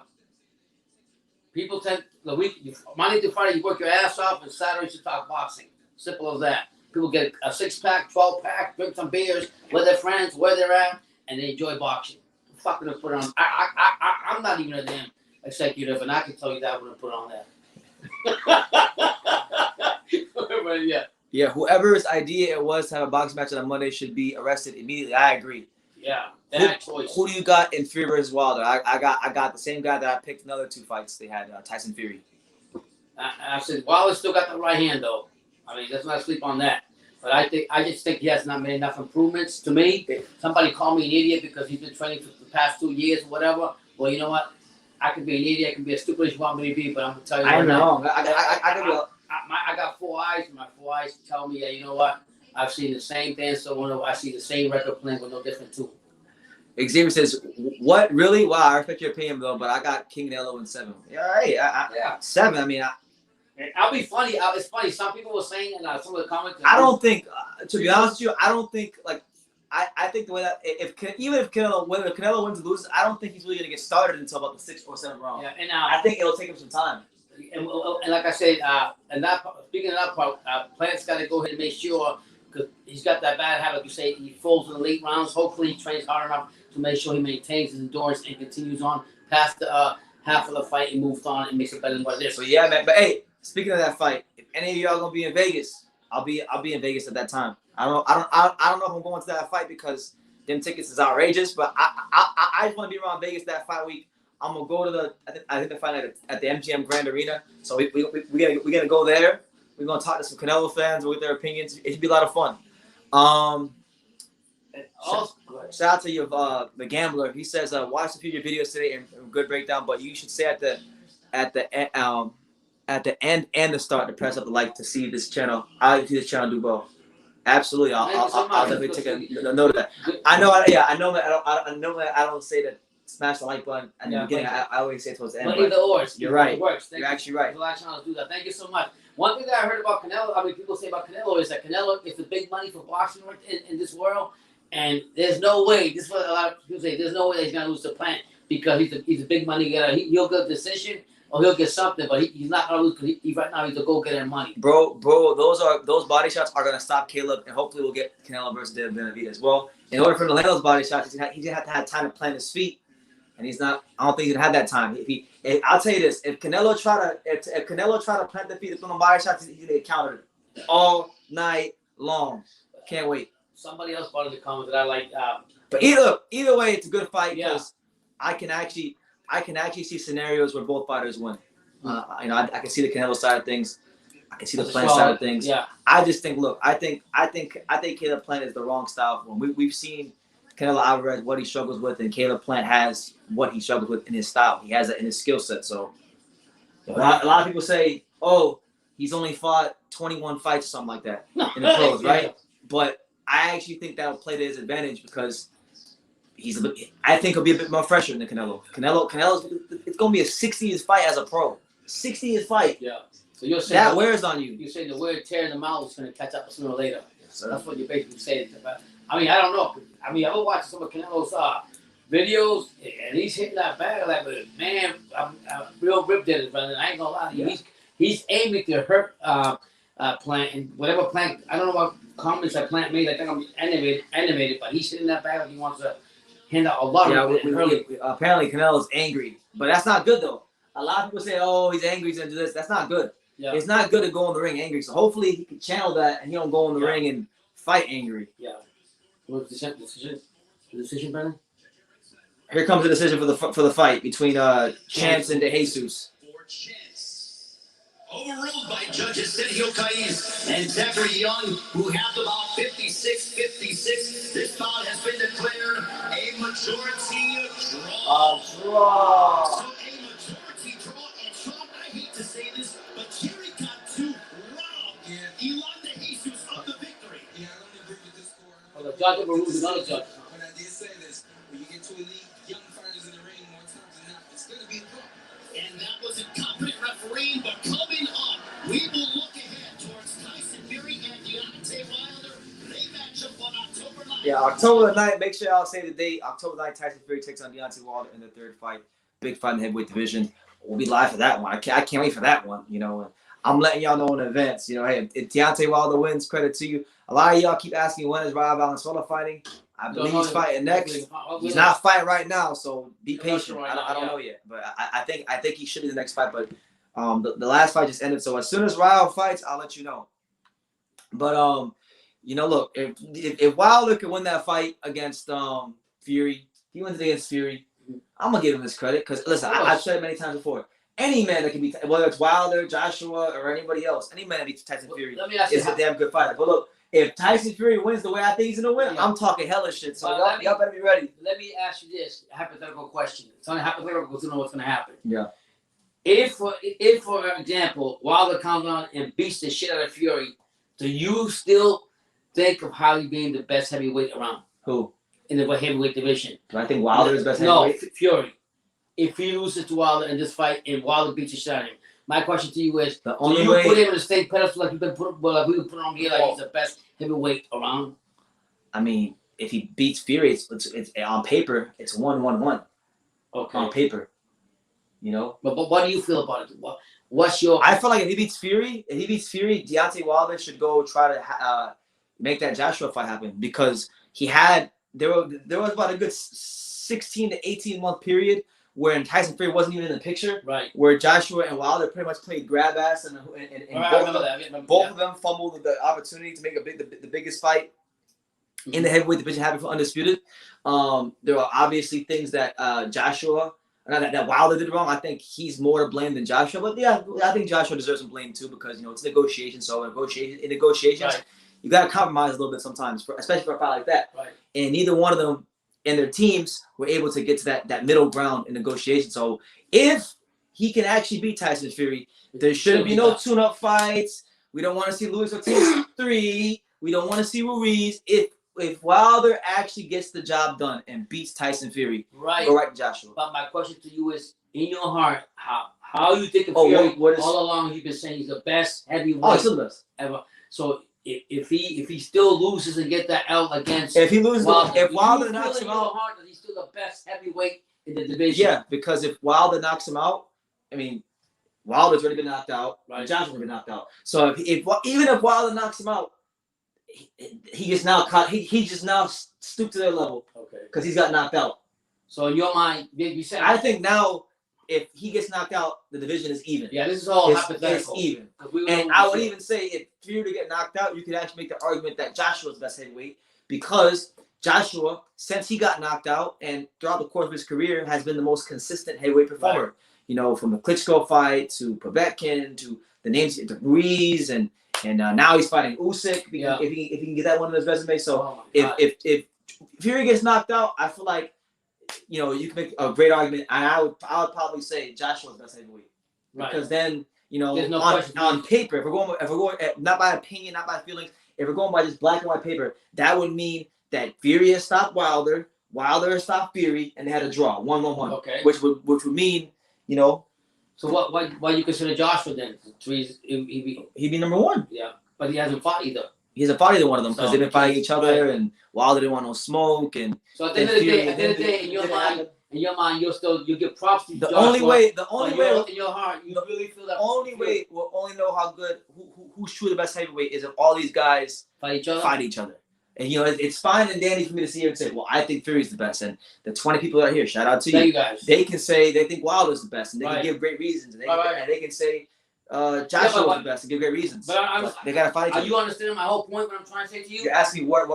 People tend the week Monday to Friday you work your ass off, and Saturday you talk boxing. Simple as that. People get a 6-pack, 12-pack, drink some beers with their friends, where they're at, and they enjoy boxing. I'm fucking gonna put it on. I'm not even a damn executive, and I can tell you that I'm gonna put it on there. But yeah. Yeah, whoever's idea it was to have a boxing match on a Monday should be arrested immediately. I agree. Yeah, that choice. Who do you got in Fury versus Wilder? I got the same guy that I picked in the other 2 fights. They had Tyson Fury. I said Wilder still got the right hand though. I mean, let's not sleep on that. But I just think he has not made enough improvements. To me, somebody called me an idiot because he's been training for the past 2 years or whatever. Well, you know what? I can be an idiot. I can be as stupid as you want me to be, but I'm gonna tell you. I know. I got 4 eyes. My 4 eyes tell me that, you know what? I've seen the same dance, so I see the same record playing with no different tool. Xavier says, "What really? Wow, I respect your opinion, though, but I got King Canelo in 7. Yeah, right. Yeah, 7. I mean, I'll be funny. It's funny. Some people were saying in some of the comments. I don't think, to be honest with you, I don't think I think the way that if Canelo wins or loses, I don't think he's really gonna get started until about the 6th or 7th round. Yeah, and I think it'll take him some time. And like I said, speaking of that part, Plant's got to go ahead and make sure, because he's got that bad habit. You say he falls in the late rounds. Hopefully, he trains hard enough to make sure he maintains his endurance and continues on past the half of the fight and moves on and makes it better than what it is. So yeah, man. But hey, speaking of that fight, if any of y'all gonna be in Vegas, I'll be in Vegas at that time. I don't know if I'm going to that fight because them tickets is outrageous, but I just want to be around Vegas that fight week. I'm gonna go to I think the fight at the MGM Grand Arena. So we gotta go there. We're gonna talk to some Canelo fans with their opinions. It should be a lot of fun. Shout out to you, the gambler. He says, watch a few of your videos today and good breakdown. But you should say at the end and the start to press up the like to see this channel. I see this channel do both. Absolutely, I'll definitely take a note of that. I know that I don't say that smash the like button at the beginning. I always say towards the end. But either or, you're right. It works. You're actually right. There's a lot of channels do that. Thank you so much. One thing that I heard about Canelo, I mean, people say about Canelo is that Canelo is the big money for boxing in this world, and there's no way. This is what a lot of people say. There's no way that he's gonna lose the Plant because he's a big money getter. He'll get a decision or he'll get something, but he's not gonna lose because right now he's a go-getter money. Bro, those body shots are gonna stop Caleb, and hopefully we'll get Canelo versus Benavidez. Well, in order for him to land those body shots, he's gonna have to have time to plant his feet. And he's not. I don't think he's gonna have that time. I'll tell you this: if Canelo try to plant the feet, throw body shots, he's gonna get countered all night long. Can't wait. Somebody else brought in the comments that I like. But either way, it's a good fight because Yeah. I can actually see scenarios where both fighters win. I can see the Canelo side of things. I can see the Plant side of things. Yeah. I just think. Look, I think Caleb Plant is the wrong style for him. We've seen Canelo Alvarez, what he struggles with, and Caleb Plant has what he struggles with in his style. He has it in his skill set. So a lot of people say, oh, he's only fought 21 fights or something like that in the pros, right? Yeah. But I actually think that'll play to his advantage because I think he'll be a bit more fresher than Canelo. Canelo's it's going to be a 60th fight as a pro. 60th fight. Yeah. So you're saying that wears on you. You say the wear and tear in the mouth is going to catch up sooner or later. So that's what you're basically saying. I mean, I don't know. I mean, I've been watching some of Canelo's videos, and he's hitting that bag like, man, I'm real ripped at it, brother. I ain't gonna lie to you. Yeah. He's aiming to hurt Plant, and whatever Plant. I don't know what comments that Plant made. I think I'm animated, but he's hitting that bag like he wants to hand out a lot of it. Apparently Canelo's angry, but that's not good though. A lot of people say, "Oh, he's angry, he's gonna do this." That's not good. Yeah. It's not good to go in the ring angry. So hopefully he can channel that, and he don't go in the ring and fight angry. Yeah. What's the decision, Brennan? Here comes the decision for the fight between Chance and De Jesus. For Chance. Overruled by judges Sergio Caiz and Zachary Young, who have about 56-56. This bout has been declared a majority draw. A draw. So a majority draw, and Sean, I hate to say this, but Jerry got too robbed. Elon De Jesus of the victory. Yeah, I don't agree with this score. Well, the judge overruled another judge. But I did say this: when you get to elite young fighters in the ring more times than not, it's gonna be a draw. And that was a competent referee, but coming up, we will look ahead towards Tyson Fury and Deontay Wilder. They match up on October 9th. Yeah, October 9th. Make sure y'all say the date. October 9th, Tyson Fury takes on Deontay Wilder in the third fight. Big fight in the heavyweight division. We'll be live for that one. I can't wait for that one. You know, I'm letting y'all know in advance. You know, hey, if Deontay Wilder wins, credit to you. A lot of y'all keep asking when is Rayo Valenzuela fighting. I believe he's fighting next. He's not fighting right now, so be patient. I don't know yet, but I think he should be the next fight. But the last fight just ended, so as soon as Rayo fights, I'll let you know. But you know, look, if Wilder could win that fight against Fury, he wins it against Fury. I'm gonna give him this credit because listen, I've said it many times before. Any man that can be, whether it's Wilder, Joshua, or anybody else, any man that beats Tyson Fury is a damn good fighter. But look, if Tyson Fury wins the way I think he's gonna win, I'm talking hella shit. So y'all better be ready. Let me ask you this hypothetical question. It's only hypothetical because you know what's gonna happen. Yeah. If for example, Wilder comes on and beats the shit out of Fury, do you still think of Holly being the best heavyweight around? Who? In the heavyweight division. Do I think Wilder is best heavyweight? No, Fury. If he loses to Wilder in this fight and Wilder beats the shit out of him, my question to you is: the do only you way put him in the same pedestal like you've been put? Well, like we put on here, like he's the best heavyweight around. I mean, if he beats Fury, it's on paper, it's 1-1-1. Okay. On paper, you know. But what do you feel about it? What's your? I feel like if he beats Fury, Deontay Wilder should go try to make that Joshua fight happen because there was about a good 16 to 18 month period where Tyson Fury wasn't even in the picture. Right. Where Joshua and Wilder pretty much played grab ass and both of them fumbled the opportunity to make the biggest fight in the heavyweight division happen for Undisputed. There are obviously things that Joshua, that Wilder did wrong. I think he's more to blame than Joshua. But yeah, I think Joshua deserves some blame too because you know it's negotiation. So in negotiations, right. You got to compromise a little bit sometimes, especially for a fight like that. Right. And neither one of them and their teams were able to get to that middle ground in negotiation. So if he can actually beat Tyson Fury, there shouldn't be no tune-up fights. We don't want to see Luis Ortiz 3. We don't want to see Ruiz. If Wilder actually gets the job done and beats Tyson Fury, right, go right to Joshua. But my question to you is, in your heart, how you think of Oh, Fury? what is, all along you've been saying he's the best heavyweight. Oh, he's still the best Ever. So if he still loses and get that L against, if he loses, Wilder, if Wilder knocks him out, heart that he's still the best heavyweight in the division. Yeah, because if Wilder knocks him out, I mean, Wilder's already been knocked out. Right. Joshua's already been knocked out. So if even if Wilder knocks him out, he gets now caught. He just now stooped to their level. Okay. Because he's got knocked out. So in your mind, you said. I think now, if he gets knocked out, the division is even. Yeah, this is all hypothetical. It's even. And I would even say if Fury to get knocked out, you could actually make the argument that Joshua's the best heavyweight because Joshua, since he got knocked out and throughout the course of his career, has been the most consistent heavyweight performer. Right. You know, from the Klitschko fight to Povetkin to the names to Ruiz and now he's fighting Usyk. Yeah. If he can get that one on his resume. So if Fury gets knocked out, I feel like, you know, you can make a great argument, and I would probably say Joshua's best heavyweight, right? Because then, you know, on paper, if we're going not by opinion, not by feelings, if we're going by just black and white paper, that would mean that Fury has stopped Wilder, Wilder has stopped Fury, and they had a draw 1-1-1. Okay. Which would mean, you know. So why you consider Joshua then? He'd be number one. Yeah, but he hasn't fought either. He hasn't fought either one of them because they've been fighting each other, and Wilder didn't want no smoke. And so at the end of the day, in your mind, you give props to Joshua. The only way, in your heart, you really feel that. The only way we'll only know how good who's truly the best heavyweight is if all these guys fight each other. And you know, it's fine and dandy for me to see here and say, well, I think Fury's the best. And the 20 people that are here, shout out to you guys. They can say they think Wilder's the best, and they can give great reasons. And they can say Joshua's the best and give great reasons. But they gotta fight each other. Are you understanding my whole point? What I'm trying to say to you? You're asking me where am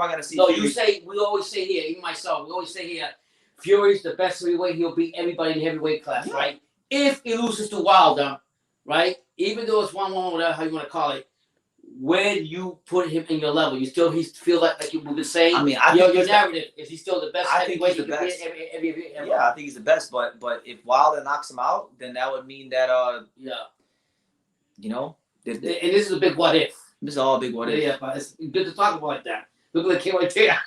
I gonna see? No, Fury? You say we always say here, even myself, we always say here, Fury's the best heavyweight. He'll beat everybody in the heavyweight class, right? If he loses to Wilder, right? Even though it's 1-1, whatever how you want to call it, where do you put him in your level? He feel like you would say. I mean, your narrative is he still the best? I think he's the best. Yeah, I think he's the best. But if Wilder knocks him out, then that would mean that you know, and this is a big what if. This is all a big what if. Yeah, but it's good to talk about like that. Look at the kid right there.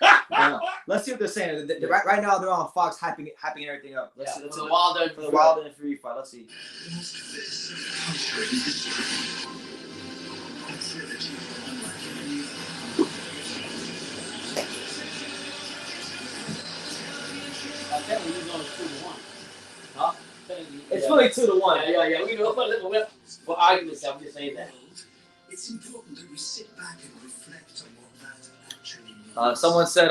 Let's see what they're saying. Right now, they're on Fox hyping everything up. Let's see for the Wilder and Fury fight. Let's see. It's really 2-1. Yeah. We know for argument's sake, I'm just saying that. It's important that we sit back and reflect on what that actually means. Someone said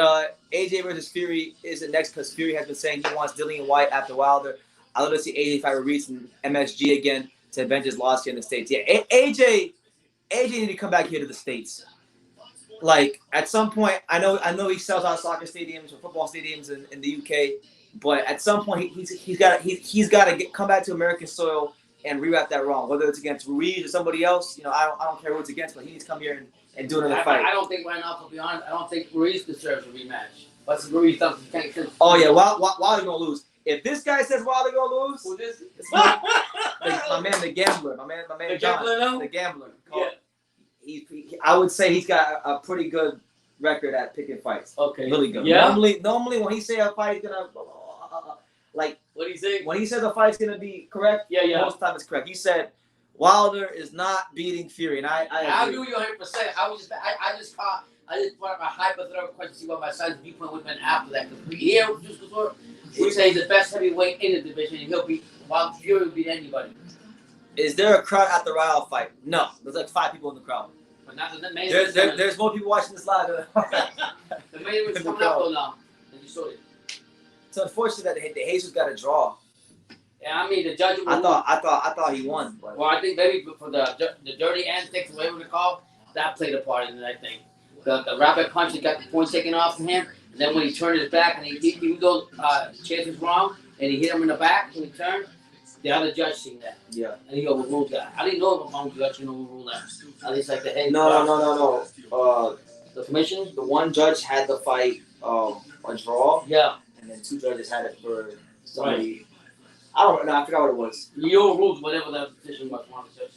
AJ versus Fury is the next because Fury has been saying he wants Dillian White after Wilder. I'd love to see AJ fight with Reese and MSG again to avenge his loss here in the States. Yeah, AJ need to come back here to the States. Like at some point, I know he sells out soccer stadiums or football stadiums in the UK, but at some point he's got to come back to American soil and rewrap that wrong. Whether it's against Ruiz or somebody else, you know, I don't care who it's against, but he needs to come here and do another fight. I don't think right now, to be honest, I don't think Ruiz deserves a rematch. But Ruiz doesn't. Oh yeah, Wilder gonna lose. If this guy says Wilder gonna lose, who this? It's my man, the gambler, my man the John, gambler, the gambler. Yeah. I would say he's got a pretty good record at picking fights. Okay. Really good. Yeah. Normally when he say a fight is gonna like what do you say? When he says a fight's gonna be correct, yeah. Most of the time it's correct. He said Wilder is not beating Fury, and I agree with you 100%. I just brought up a hypothetical question to see what my son's viewpoint would have been after that. Because here, we say he's the best heavyweight in the division, and he'll beat Wilder. Fury will beat anybody. Is there a crowd at the Rayo fight? No, there's like 5 people in the crowd. But not the main. There's more people watching this live. The main event's coming up though now. And you saw it. It's unfortunate that the Jesus got a draw. Yeah, I mean the judge. I thought he won. But. Well, I think maybe for the dirty antics, whatever they call, that played a part in it. I think the rapid punch that got the points taken off from him, and then when he turned his back and even though Chance was wrong and he hit him in the back when he turned, the other judge seen that. Yeah. And he overruled that. I didn't know if one judge can overrule that. At least like the head. No. The commission. The one judge had the fight a draw. Yeah. And then 2 judges had it for somebody. Right. I don't know. I forgot what it was. You overruled whatever that decision was. One judge.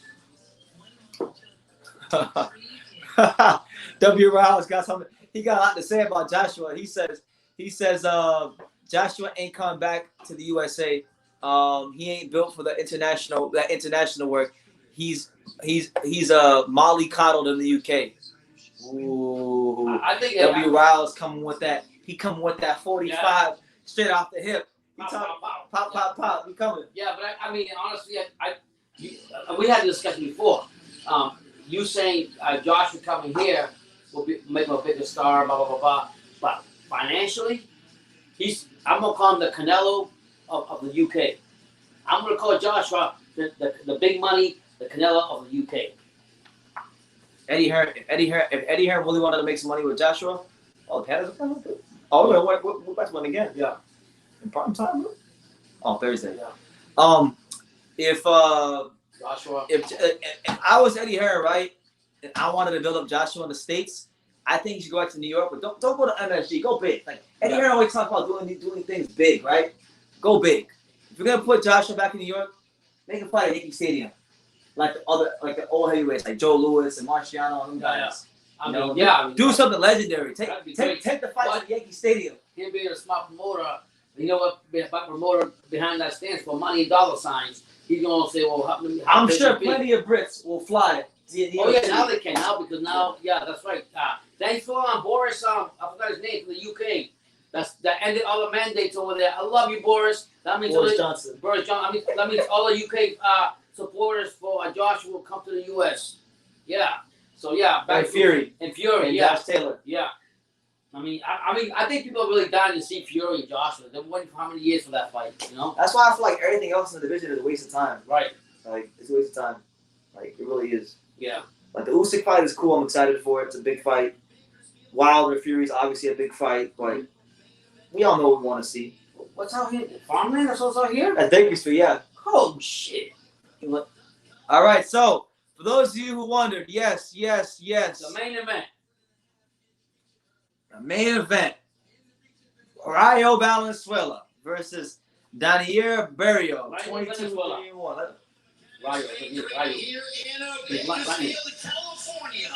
W. Rouse got something. he got a lot to say about Joshua. He says Joshua ain't coming back to the USA. He ain't built for that international work. He's Molly coddled in the UK. Ooh, I think W. Riles coming with that. He coming with that 45 straight off the hip. He pop. He coming. Yeah, but I mean, honestly, we had a discussion before. You saying Joshua coming here will make him a bigger star, blah blah blah blah. But financially, I'm gonna call him the Canelo of the UK. I'm gonna call Joshua the big money, the Canelo of the UK. If Eddie Hearn really wanted to make some money with Joshua, Canada's a plan. We're about to win again. Yeah. In prime time, bro? Oh, Thursday. Yeah. If Joshua, if I was Eddie Hearn, right, and I wanted to build up Joshua in the States, I think you should go back to New York, but don't go to MSG. Go big. Like Eddie Hearn always talks about doing things big, right? Go big. If you're gonna put Joshua back in New York, make him fight at Yankee Stadium, like the old heavyweights, like Joe Louis and Marciano and them guys. I mean, do something legendary. Take the fight to Yankee Stadium. Him being a smart promoter, you know what? Promoter behind that stands for money and dollar signs. He's gonna say, "Well, I'm sure plenty of Brits will fly it." Oh yeah, now they can because that's right. Thanks for Boris. I forgot his name from the UK. That ended all the mandates over there. I love you, Boris. That means Boris Johnson. I mean, that means all the UK supporters for Joshua will come to the US. Yeah. So yeah, and Fury. And Fury. And Yeah. Josh Taylor. Yeah. I think people are really dying to see Fury and Joshua. They've been waiting for how many years for that fight, you know? That's why I feel like everything else in the division is a waste of time. Right. Like, it's a waste of time. Like, it really is. Yeah. Like, the Usyk fight is cool. I'm excited for it. It's a big fight. Wilder Fury's obviously a big fight, but we all know what we want to see. What's out here? Farmland? That's what's out here? At Bakersfield, yeah. Oh, shit. All right, so, for those of you who wondered, yes. The main event. The main event. Rayo Valenzuela versus Deiner Berrio. 22-21. Rayo. Here in Bakersfield, California.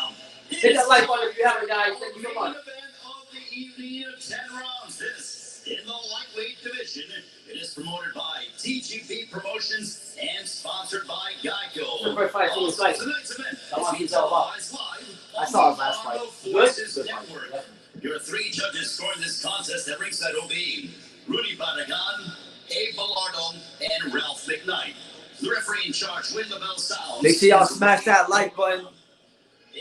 Hit that like button if you haven't, guys. Thank you so much. Event of the evening of 10 rounds. This in the lightweight division. It is promoted by TGP Promotions and sponsored by Geico. The first fight, Also, fight. tonight's event I want is to tell about. I saw his last fight. Voices Network. Your three judges scoring this contest at ringside will be Rudy Barragan, Abe Bellardo, and Ralph McKnight. The referee in charge, when the bell sounds. Make sure y'all smash that like button.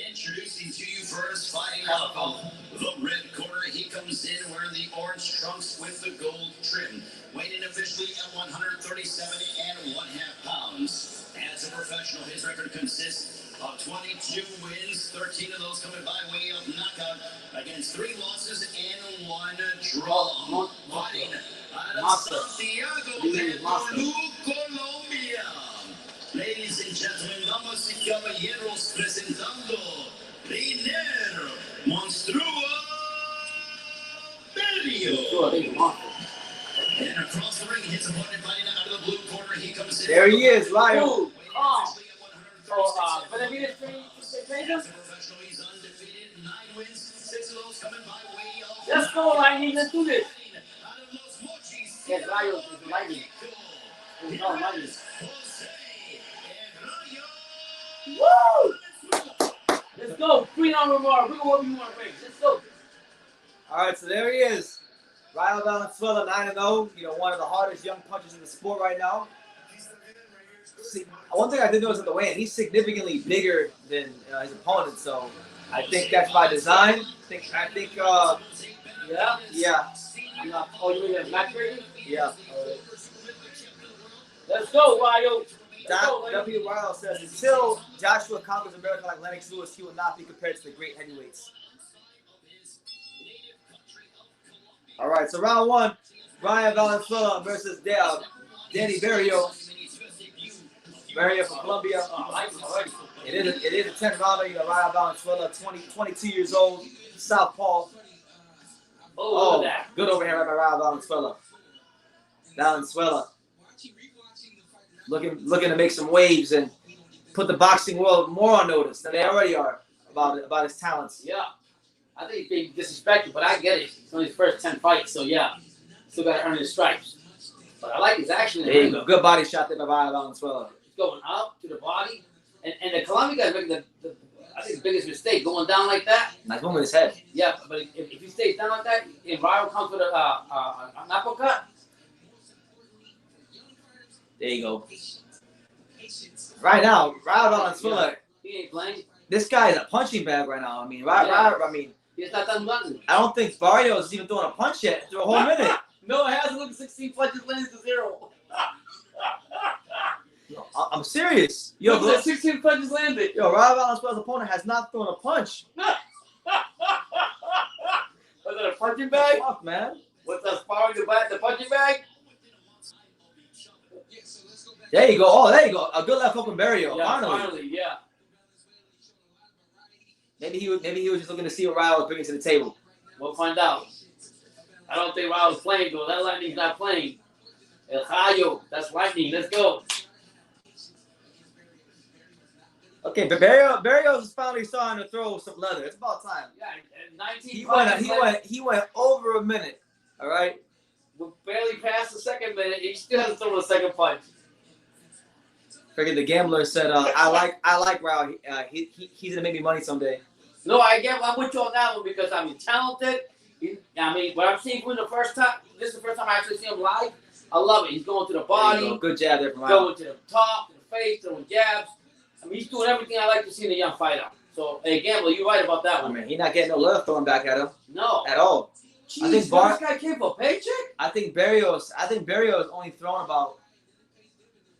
Introducing to you first, fighting out of the red corner. He comes in wearing the orange trunks with the gold trim. Weighing officially at 137 1/2 pounds. As a professional, his record consists of 22 wins, 13 of those coming by way of knockout, against 3 losses and 1 draw. Fighting out of Santiago, Peru, Colombia. Ladies and gentlemen, damas y caballeros, presentando Deiner Berrio. And across the ring, his opponent fighting out of the blue corner. He comes in. There he is, Rayo. Benavides He's undefeated, 9 wins, 6 of those coming by way of. Let's go, Lightning. Let's do this. Out of Los Mochis. Yes, Rayo is Lightning. No, Lightning. Woo! Let's go. 3 on Ramar. We go wherever you want to race. Let's go. All right, so there he is. Rayo Valenzuela, 9-0. You know, one of the hardest young punchers in the sport right now. See, one thing I did notice at the weigh-in, he's significantly bigger than his opponent, so I think that's by design. I think. Yeah. Oh, you mean match rating? Yeah. Let's go, Rayo. W. Riles says, until Joshua conquers America like Lennox Lewis, he will not be compared to the great heavyweights. All right, so round 1, Rayo Valenzuela versus Deiner Berrio. Berrio from Colombia. It is a 10 rounder. You know, Rayo Valenzuela, 22 years old, southpaw. Oh, look at that. Good overhand right by Rayo Valenzuela. Valenzuela. Looking to make some waves and put the boxing world more on notice than they already are about his talents. Yeah. I think he's being disrespected, but I get it. It's only his first 10 fights, so yeah. Still got to earn his stripes. But I like his action. There you go. Good body shot there by Rayo Valenzuela. He's going up to the body. And the Colombian guy's making I think the biggest mistake, going down like that. Nice moving his head. Yeah, but if he stays down like that, and Rayo comes with an uppercut. There you go. Right now, Rayo Valenzuela, He ain't playing. this guy is a punching bag right now. I mean, He's not done nothing. I don't think Barrios is even throwing a punch yet through a whole minute. No, it hasn't. Look, 16 punches lands to 0. I'm serious. Yo, Look, look, 16 punches landed. Rayo Valenzuela's opponent has not thrown a punch. Was that a punching bag? Fuck, man. What's that sparring the punching bag? There you go. Oh, there you go. A good left hook from Berrio. Yeah, Finally. yeah. Maybe he was just looking to see what Rayo was bringing to the table. We'll find out. I don't think Rayo's playing, though. That lightning's not playing. El Rayo, that's lightning. Let's go. Okay, but Berrios is finally starting to throw some leather. It's about time. Yeah, 19 punches. He went over a minute. All right. We barely passed the second minute. He still hasn't thrown a second punch. Figured the gambler said, I like Rayo. He's gonna make me money someday. No, I'm with you on that one because he's talented. What I'm seeing from the first time, this is the first time I actually see him live. I love it. He's going to the body. Good jab there from Rayo. Going to the top, to the face, throwing jabs. He's doing everything I like to see in a young fighter. So, hey, Gambler, you're right about that one. I mean, he's not getting no love thrown back at him. No. At all. Jeez, I think this guy came for a paycheck? I think Barrios only thrown about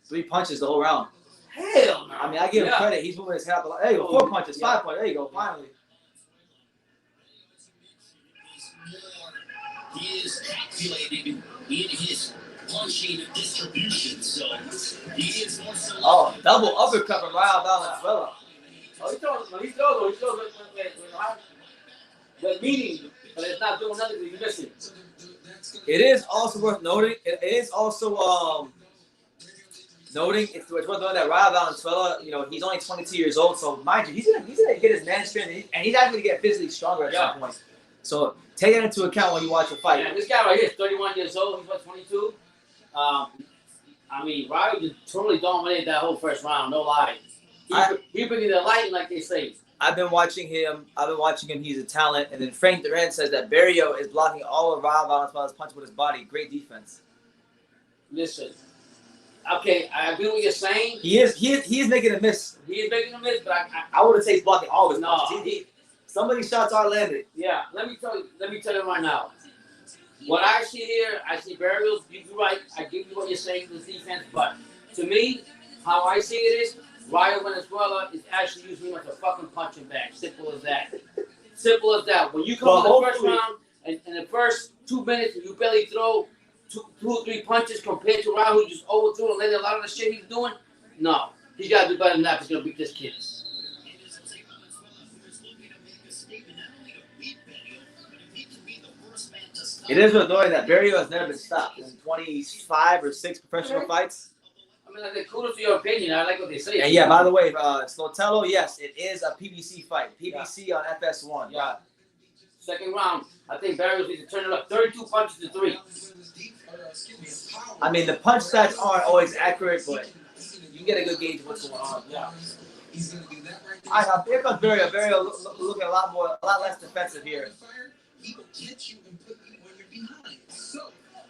3 punches the whole round. Hell no. I mean, I give him credit. He's moving his head up. There you go. 4 punches, 5 punches. There you go. Finally. He is calculated in his punching distribution, so he is more selective. Oh, double uppercut from Rayo Valenzuela. Oh, he's throwing with meaning, but it's not doing nothing because he's missing. It is also worth noting. It is also noting it's worth noting that Rayo Valenzuela, he's only 22 years old, so mind you, he's gonna get his man strength, and he's actually gonna get physically stronger at some point. So take that into account when you watch the fight. Yeah, this guy right here is 31 years old. He's what, 22? Rayo just totally dominated that whole first round. No lie. He bringing the light, like they say. I've been watching him. He's a talent. And then Frank Duran says that Berrio is blocking all of Rayo Valenzuela's punch with his body. Great defense. Listen. Okay, I agree with what you're saying. He is making a miss. He is making a miss, but I wouldn't say he's blocking all of his No. punches. Some of these shots are landed. Yeah, let me tell you right now. What I see here, I see Barrios. You're right. I give you what you're saying to the defense, but to me, how I see it is, Rayo Venezuela is actually using him as a fucking punching bag. Simple as that. Simple as that. When you come in the first round and in the first 2 minutes and you barely throw two or three punches compared to Rayo who just overthrew and landed a lot of the shit he's doing, no. He's got to do better than that if he's going to beat this kid. It is worth noting that Berrio has never been stopped in 25 or 6 professional fights. I think kudos to your opinion. I like what they say. And yeah, by the way, Slotello, yes, it is a PBC fight. PBC on FS1. Yeah. Second round, I think Barrios needs to turn it up. 32 punches to 3. I mean, the punch stats aren't always accurate, but you can get a good gauge of what's going on. Yeah. All right, now here comes Berrio. Berrio looking a lot less defensive here.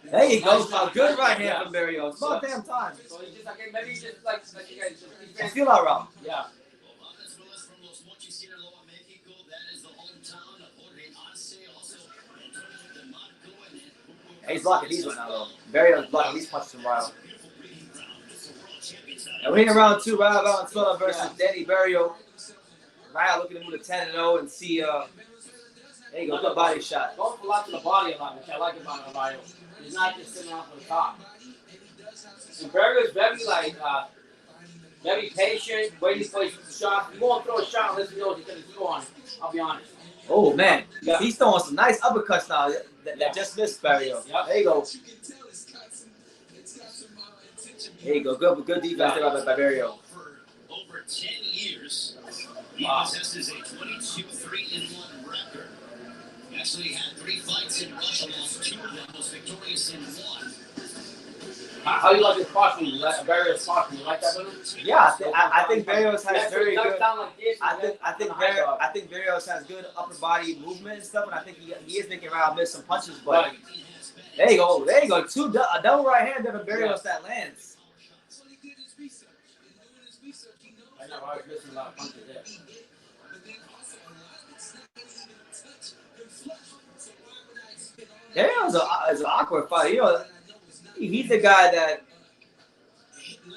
There you go. A good right hand from Berrio. It's about damn time. So he's just like, maybe he's just like you guys. I feel that round. Yeah. He's blocking these right now, though. Berrio's blocking these punches from Rayo. And we're in round 2, Rayo Valenzuela versus Deiner Berrio. Rayo looking to move to 10-0 and see. There you go, good body shot. Going for lots of the body a lot, which I like about Rayo. He's not just sitting out for the top. And Berrio's very patient, waiting for his shot. He won't throw a shot unless he knows he's going to throw on it. I'll be honest. Oh, man. He's throwing some nice uppercuts now that just missed Barrio. Yep. There you go. There you go. Good defense there by Barrio. For over 10 years, He possesses a 22-3-1 record. He actually had 3 fights in Russia, lost 2 of them, was victorious in 1. How you like his boxing? You like Barrios boxing? You like that, brother? Yeah, I think Barrios has very good. I think Barrios has good upper body movement and stuff, and I think he is making Rayo miss some punches. But there you go, a double right hand of Barrios that lands. I know Rayo's missing a lot of punches there. Barrios is an awkward fighter. He's the guy that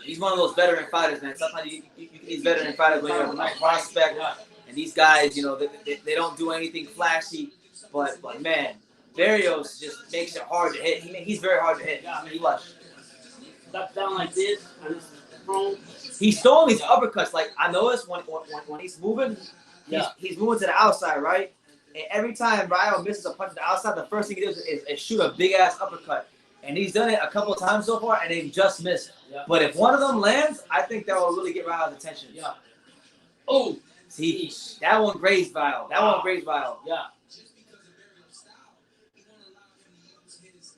he's one of those veteran fighters, man. Sometimes he's veteran fighters when you're a prospect, and these guys, they don't do anything flashy, but man, Barrios just makes it hard to hit. He's very hard to hit. Yeah, I mean, he was. Step down like this, and prone. He's throwing these uppercuts. Like I noticed when he's moving, he's moving to the outside, right? And every time Rayo misses a punch to the outside, the first thing he does is shoot a big ass uppercut. And he's done it a couple of times so far, and they've just missed. Yeah. But if one of them lands, I think that will really get Rayo's attention. Yeah. Oh, see, that one grazed Rayo. Yeah.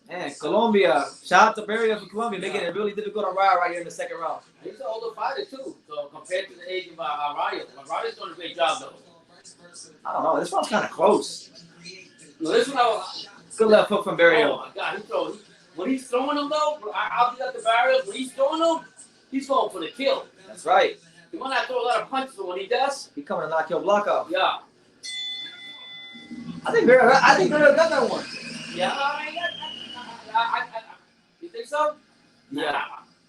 Man, Colombia. Shout out to Barrios from Colombia, making it really difficult on Rayo right here in the second round. He's an older fighter too, so compared to the age of Rayo, Rayo's doing a great job though. I don't know. This one's kind of close. No, this one, good left hook from Berrio. Oh my God, when he's throwing them though, I'll be at the Barrios. When he's throwing them, he's going for the kill. That's right. He might not throw a lot of punches, but when he does, he's coming to knock your block off. Yeah. I think Berrio got that one. Yeah. You think so? Yeah.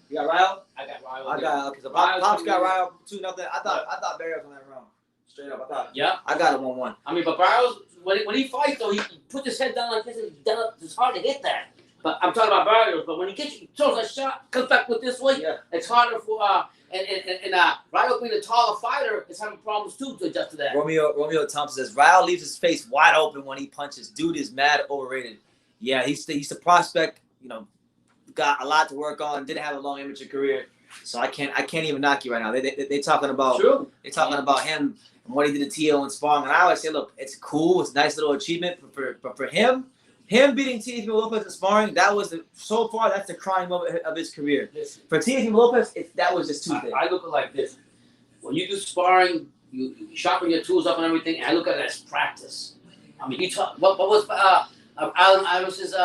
You got Rayo? I got Rayo. I got because Pops got Rayo 2-0. I thought Barrios on that round. Straight up, I thought. Yeah. I got it 1-1. I mean, but Barrios, when he fights though, he puts his head down like this, and it's hard to hit that. But I'm talking about Barrios. But when he throws a shot, comes back with this way, it's harder for and Rayo being a taller fighter is having problems too to adjust to that. Romeo Thompson says Rayo leaves his face wide open when he punches. Dude is mad overrated. Yeah, he's the prospect. Got a lot to work on. Didn't have a long amateur career, so I can't even knock you right now. They talking about about him and what he did to Tio and sparring. And I always say, look, it's cool. It's a nice little achievement for him. Him beating Teofimo Lopez in sparring, that's the crying moment of his career. For Teofimo Lopez, that was just too big. I look at it like this. When you do sparring, you sharpen your tools up and everything, and I look at it as practice. I mean, what was Allen Iverson's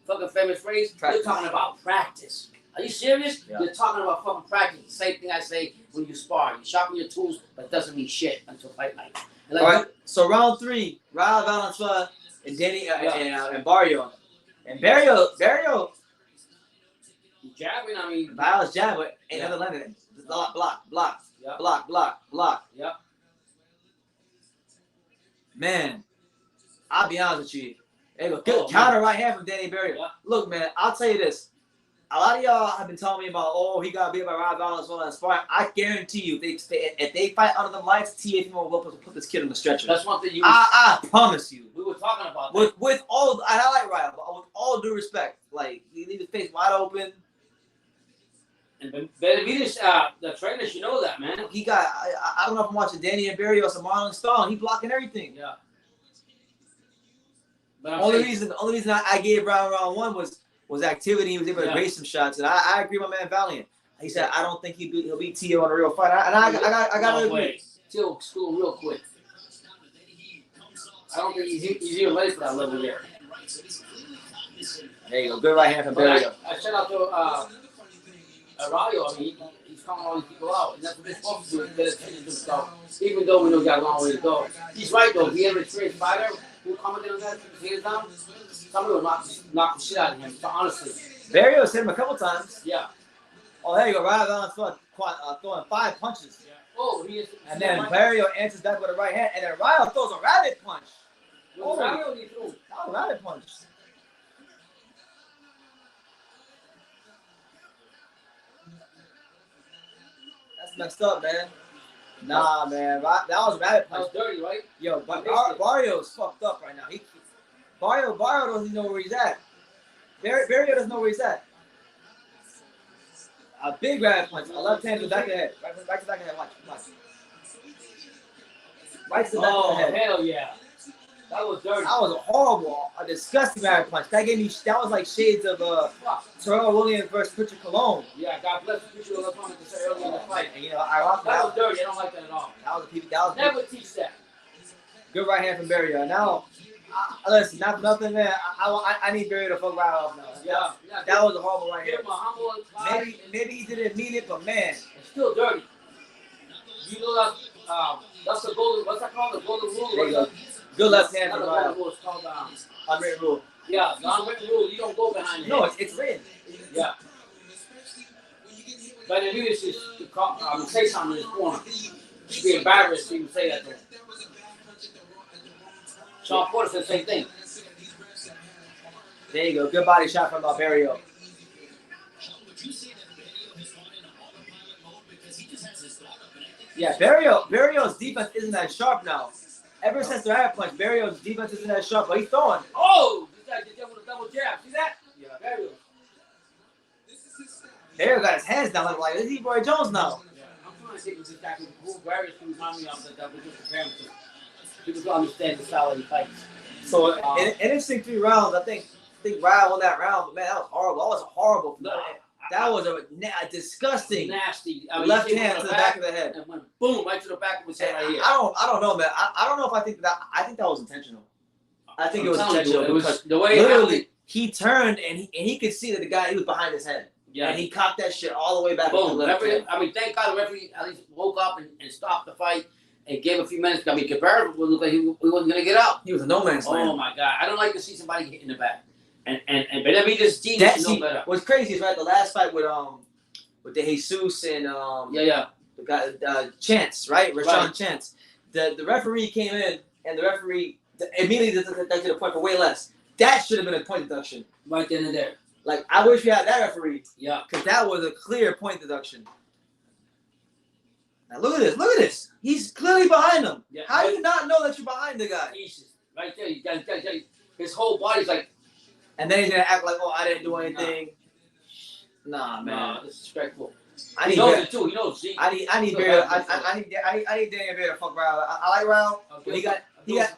fucking famous phrase? Practice. You're talking about practice. Are you serious? Yeah. You're talking about fucking practice. The same thing I say when you spar. You sharpen your tools, but it doesn't mean shit until fight night. All right, so round 3, Rayo Valenzuela and and Barrio. And Barrio jabbing, I mean. Barrio's jabbing, ain't never landed. Block. Yep. Man, I'll be honest with you. There you go. Good counter right hand from Deiner Berrio. Yeah. Look, man, I'll tell you this. A lot of y'all have been telling me about, he got beat by Rayo Valenzuela and sparring. I guarantee you, if they fight under the lights, Teofimo Lopez will put this kid on the stretcher. That's one thing I promise you. We were talking about that. With all, I like Rayo, but with all due respect, like, he leave his face wide open. And Benavides, the trainer should know that, man. He got, I don't know if I'm watching Deiner Berrio or some Marlon Stone. He blocking everything. Yeah. But only reason I gave round 1 was activity. He was able to graze some shots, and I agree with my man Valiant. He said I don't think he'll beat Tio in a real fight, and I got to agree. Tio school real quick. I don't think he's even ready for that level there. There you go, good right hand from Berrio. I shout out to Rayo. I mean, he's calling all these people out, and that's what they're supposed to do. Get attention to himself, even though we know he got a long way to go. He's right though. If he ever experienced fighter who commented on that, put his hands down, somebody will knock the shit out of him. So honestly, Berrio's hit him a couple times. Yeah. Oh, there you go. Rayo Valenzuela throwing 5 punches. Yeah. Oh, he is. And then Berrio answers back with a right hand, and then Rayo throws a rabbit punch. Rabbit punch. That's messed up, man. Nah, man. That was rabbit punch. That was dirty, right? Yo, but Barrio's fucked up right now. Barrio doesn't even know where he's at. Berrio doesn't know where he's at. A big rabbit punch. A left hand to the back of the head. Right to the back of the head. Watch. right to the back of the head. Hell yeah. That was dirty. That was a horrible, a disgusting Barrios punch. That was like shades of Terrell Williams versus Richard Colon. Yeah, God bless the Richard Colon to say earlier in the fight. And you know, that was dirty. I don't like that at all. That was never teach that. Good right hand from Berrio. Now, listen, not nothing, man. I need Berrio to fuck right off now. Yeah, that was a horrible right hand. Give him a humble Maybe he didn't mean it, but man, it's still dirty. You know that's the golden. What's that called? The golden rule. There you go. Good left hand from the Rayo. rule. It's called unwritten rule. Yeah, the unwritten rule. You don't go behind it. No, it's written. Yeah. But the leaders is to say something in his corner. He'd be embarrassed to even say that to him. Sean Porter said the same thing. There you go. Good body shot from Barrio. Yeah, Barrio's defense isn't that sharp now. Ever since the higher punch, Barrio's defense isn't that sharp, but he's throwing. Oh! This guy did that with a double jab. See that? Yeah, Barrio. Barrio got his hands down like this is Roy Jones now. Yeah, I'm trying to think of this guy who Barrios can remind me of that we just compared him to. People don't understand the style he fights. So, an interesting 3 rounds. I think Rayo won that round, but man, that was horrible. That was horrible. That was a disgusting, nasty left hand to the back of the head. And went boom right to the back of his head right here. I don't know, man. I don't know if I think that was intentional. I think it was intentional. It was the way literally he turned and he could see that the guy he was behind his head. Yeah. And he cocked that shit all the way back. Boom. Thank God the referee at least woke up and stopped the fight and gave a few minutes. I mean, Cabrera would look like he wasn't gonna get out. He was a no man's land. Oh my God! I don't like to see somebody get in the back. And Benavidez genius know better. What's crazy is right the last fight with the Jesus and the guy Chance, right? Rashawn Chance. The referee came in and the referee immediately deducted a point for way less. That should have been a point deduction. Right then and there. Like I wish we had that referee. Yeah. Because that was a clear point deduction. Now look at this. He's clearly behind him. Yeah, how do you not know that you're behind the guy? Right there. His whole body's like. And then he's gonna act like, oh, I didn't do anything. Nah, man. Nah, disrespectful. He knows it too. He knows. I need Barrio. I need Deiner Berrio to fuck Rayo. I like Rayo, but he got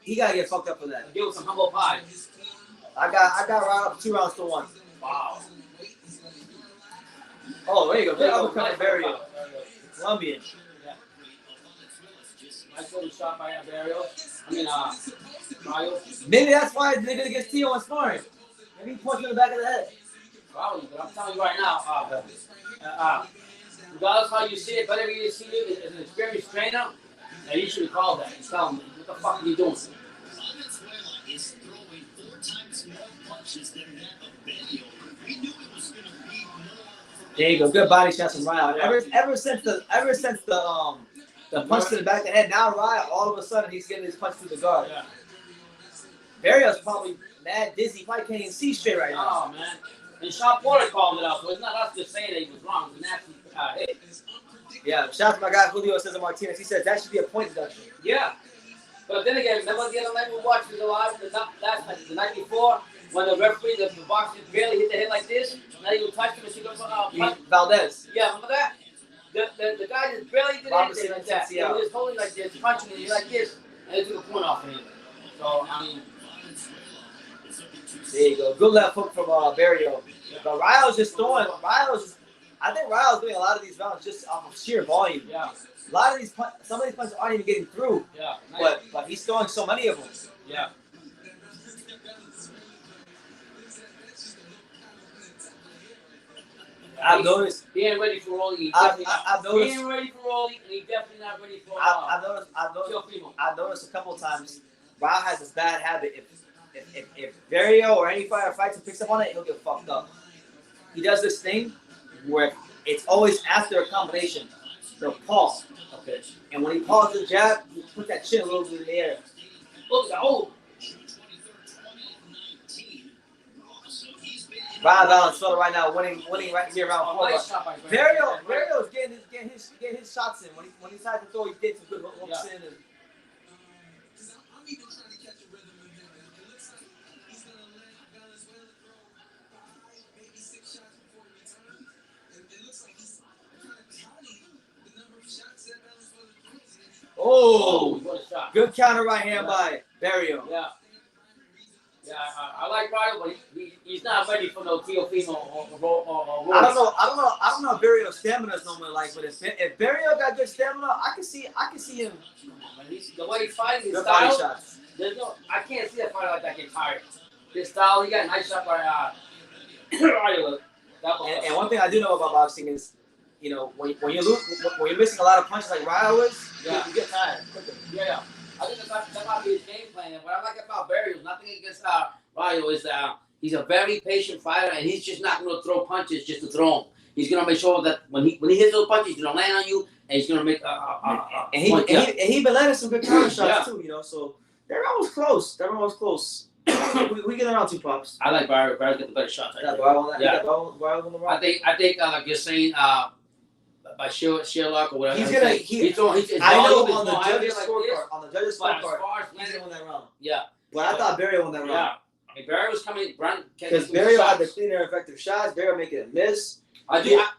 to get fucked up for that. Give him some humble pie. I got Rayo up 2 rounds to 1. Wow. Oh, there you go. Good uppercut from Barrio. Colombian. Nice little shot by Barrio. Rayo. Maybe that's why the nigga against Tio on sparring. Maybe he punched him in the back of the head. Probably, but I'm telling you right now, regardless how you see it, whatever you see it as an experienced trainer, and you should have called that. And tell him, what the fuck are you doing? There you go. Good body shots from Rayo. Ever since the punch to the back of the head, now Rayo, all of a sudden, he's getting his punch to the guard. Yeah. Barrio's probably mad dizzy. He probably can't even see straight right now. Oh, man. And Sean Porter called it out, so it's not us just saying that he was wrong. It's an nasty hit. Yeah, shout out to my guy Julio Cesar Martinez. He said that should be a point deduction. Yeah. But then again, remember the other night we watched the live, last night, the night before, when the referee, the boxer barely hit the head like this, not even touched him, and she goes, Valdez. Yeah, remember that? The guy just barely did anything like that. He was holding like this, punching it like this, and it took a point off of him. So, I mean. There you go. Good left hook from Barrio. But Rayo's just throwing. I think Rayo's doing a lot of these rounds just off of sheer volume. Yeah. A lot of these, some of these punches aren't even getting through. Yeah. Nice. But he's throwing so many of them. Yeah. I've noticed. He ain't ready for rolling. I've noticed. He ain't ready for rolling, and he's definitely not ready for. I've noticed a couple of times. Rayo has this bad habit. If Berrio or any fighter fights and picks up on it, he'll get fucked up. He does this thing where it's always after a combination. He'll pause. Okay. And when he pauses the jab, he puts that chin a little bit in the air. Oh. Rayo Valenzuela right now winning right here round 4. Berrio's getting his shots in. When he decides to throw, he gets some good hooks in. And, oh, what a shot. Good counter right hand by Berrio. Yeah. Yeah, I like Rayo, but he's not ready for no Teofimo or I don't know if Berrio's stamina is normally like, but if Berrio got good stamina, I can see him. The way he's fighting, his Good body style, shots. I can't see a fighter like that get tired. His style, he got a nice shot by Rayo. And one thing I do know about boxing is, you know, when you're missing a lot of punches like Rayo is, you get tired. Yeah. I think that might be his game plan. And what I like about Barrios, nothing against Rayo, is he's a very patient fighter, and he's just not going to throw punches just to throw them. He's going to make sure that when he hits those punches, he's going to land on you, and he's going to make and he been landing some good counter shots too, you know. So they're almost close. we get around 2 pops. I like Barrios. Barrios get the better shots. Barrios on the right. I think like you're saying, by Sherlock or whatever. He's gonna. I know on the judges' scorecard. He's won that round. Yeah. But I thought Berrio won that round. Yeah. I mean, Barrio was coming. Because Berrio had the cleaner, effective shots. Berrio making a miss.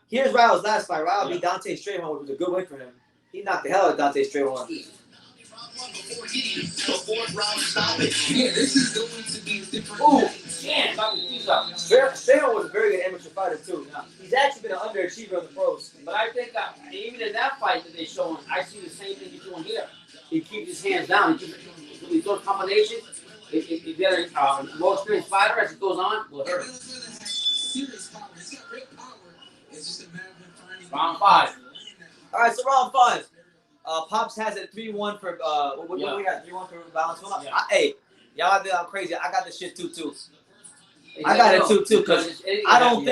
Here's Rayo's last fight. Rayo beat Dante Strayhorn, which was a good win for him. He knocked the hell out of Dante Strayhorn. Yeah, this is going to be a different. Ooh, damn! Strayhorn was a very good amateur fighter too. Yeah. He's actually been an underachiever in the pros. But I think even in that fight that they're showing, I see the same thing he's doing here. He keeps his hands down. He throws combinations. If you get a more experienced fighter as it goes on, will hurt. Serious power. He's got real power. It's just a matter of finding. Round 5. All right, so round 5. Pops has it 3-1 for what we got? 3-1 for Valenzuela. Yeah. Hey, y'all think I'm crazy. I got this shit 2-2. I got it 2-2 because I don't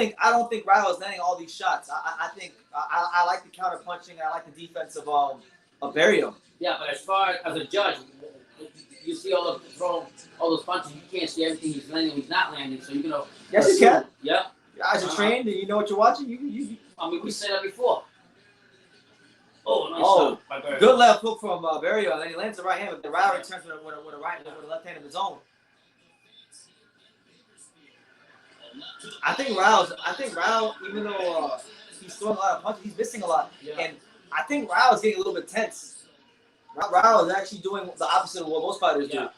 think Rayo's landing all these shots. I think I like the counter punching. I like the defense of Berrio. Yeah, but as far as a judge, you see all those punches. You can't see everything he's landing. He's not landing. So you know. Yes, you can. Yeah. As a trained and you know what you're watching, you. I mean, we said that before. Oh, nice shot by Barrios. Good left hook from Berrio, and then he lands the right hand, but the Rayo returns with a left hand of his own. I think Rayo, even though he's throwing a lot of punches, he's missing a lot, and I think Rayo is getting a little bit tense. Rayo is actually doing the opposite of what most fighters do.